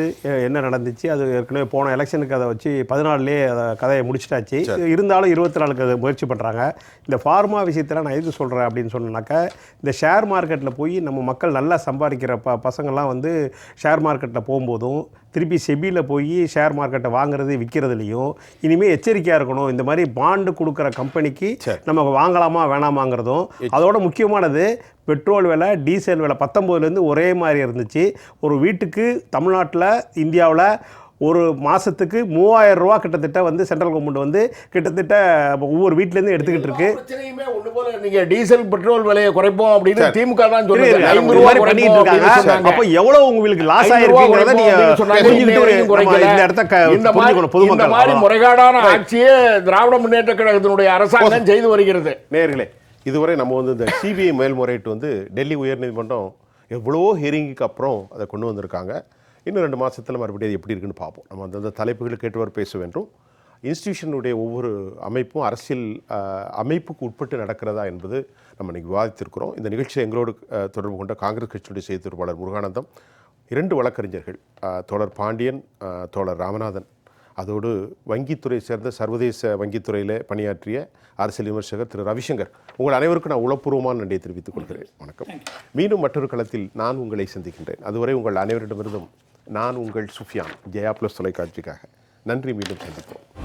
என்ன நடந்துச்சு, அது ஏற்கனவே போன எலெக்ஷனுக்கு அதை வச்சு 14லேயே அதை கதையை முடிச்சிட்டாச்சு. இருந்தாலும் 24க்கு அதை முயற்சி பண்ணுறாங்க. இந்த ஃபார்மா விஷயத்தில் நான் எதுக்கு சொல்கிறேன் அப்படின்னு சொன்னாக்கா, இந்த ஷேர் மார்க்கெட்டில் போய் நம்ம மக்கள் நல்லா சம்பாதிக்கிற பசங்கள்லாம் வந்து ஷேர் மார்க்கெட்டில் போகும்போதும் திருப்பி செபியில் போய் ஷேர் மார்க்கெட்டை வாங்குறது விற்கிறதுலையும் இனிமேல் எச்சரிக்கையாக இருக்கணும். இந்த மாதிரி பாண்டு கொடுக்குற கம்பெனிக்கு நம்ம வாங்கலாமா வேணாமாங்கிறதும், அதோட முக்கியமானது பெட்ரோல் விலை, டீசல் விலை 19லேருந்து ஒரே மாதிரி இருந்துச்சு. ஒரு வீட்டுக்கு தமிழ்நாட்டில், இந்தியாவில் ஒரு மாதத்துக்கு 3000 ரூபா கிட்டத்தட்ட வந்து சென்ட்ரல் கவர்மெண்ட் வந்து கிட்டத்தட்ட ஒவ்வொரு வீட்டிலேருந்து எடுத்துக்கிட்டு இருக்கு. பிரச்சனையுமே ஒன்று போல நீங்கள் டீசல் பெட்ரோல் விலையை குறைப்போம் அப்படின்னு திமுக தான் சொல்லுங்க, பண்ணிட்டு இருக்காங்க. அப்போ எவ்வளோ உங்களுக்கு லாஸ் ஆகிருக்குங்கிறத இந்த மாதிரி முறைகேடான ஆட்சியே திராவிட முன்னேற்ற கழகத்தினுடைய அரசாங்கம் செய்து வருகிறது. நேயர்களே, இதுவரை நம்ம வந்து இந்த சிபிஐ மேல்முறையீட்டு வந்து டெல்லி உயர்நீதிமன்றம் எவ்வளோ ஹியரிங்குக்கு அப்புறம் அதை கொண்டு வந்திருக்காங்க. இன்னும் 2 மாதத்தில் மறுபடியும் அது எப்படி இருக்குன்னு பார்ப்போம். நம்ம அந்தந்த தலைப்புகளை கேட்டுவர் பேச வேண்டும். இன்ஸ்டிடியூஷனுடைய ஒவ்வொரு அமைப்பும் அரசியல் அமைப்புக்கு உட்பட்டு நடக்கிறதா என்பது நம்ம இன்றைக்கி விவாதித்திருக்கிறோம். இந்த நிகழ்ச்சியை எங்களோடு தொடர்பு கொண்ட காங்கிரஸ் கட்சியுடைய செய்தி தொடர்பாளர் முருகானந்தம், 2 வழக்கறிஞர்கள் தோழர் பாண்டியன், தோழர் ராமநாதன், அதோடு வங்கித்துறை சேர்ந்த சர்வதேச வங்கித்துறையில் பணியாற்றிய அரசியல் விமர்சகர் திரு ரவிசங்கர், உங்கள் அனைவருக்கும் நான் உளப்பூர்வமான நன்றியை தெரிவித்துக் கொள்கிறேன். வணக்கம். மீண்டும் மற்றொரு களத்தில் நான் உங்களை சந்திக்கின்றேன். அதுவரை உங்கள் அனைவரிடமிருந்தும் நான் உங்கள் சுஃபியான், ஜெயா ப்ளஸ் தொலைக்காட்சிக்காக நன்றி. மீண்டும் சந்திப்போம்.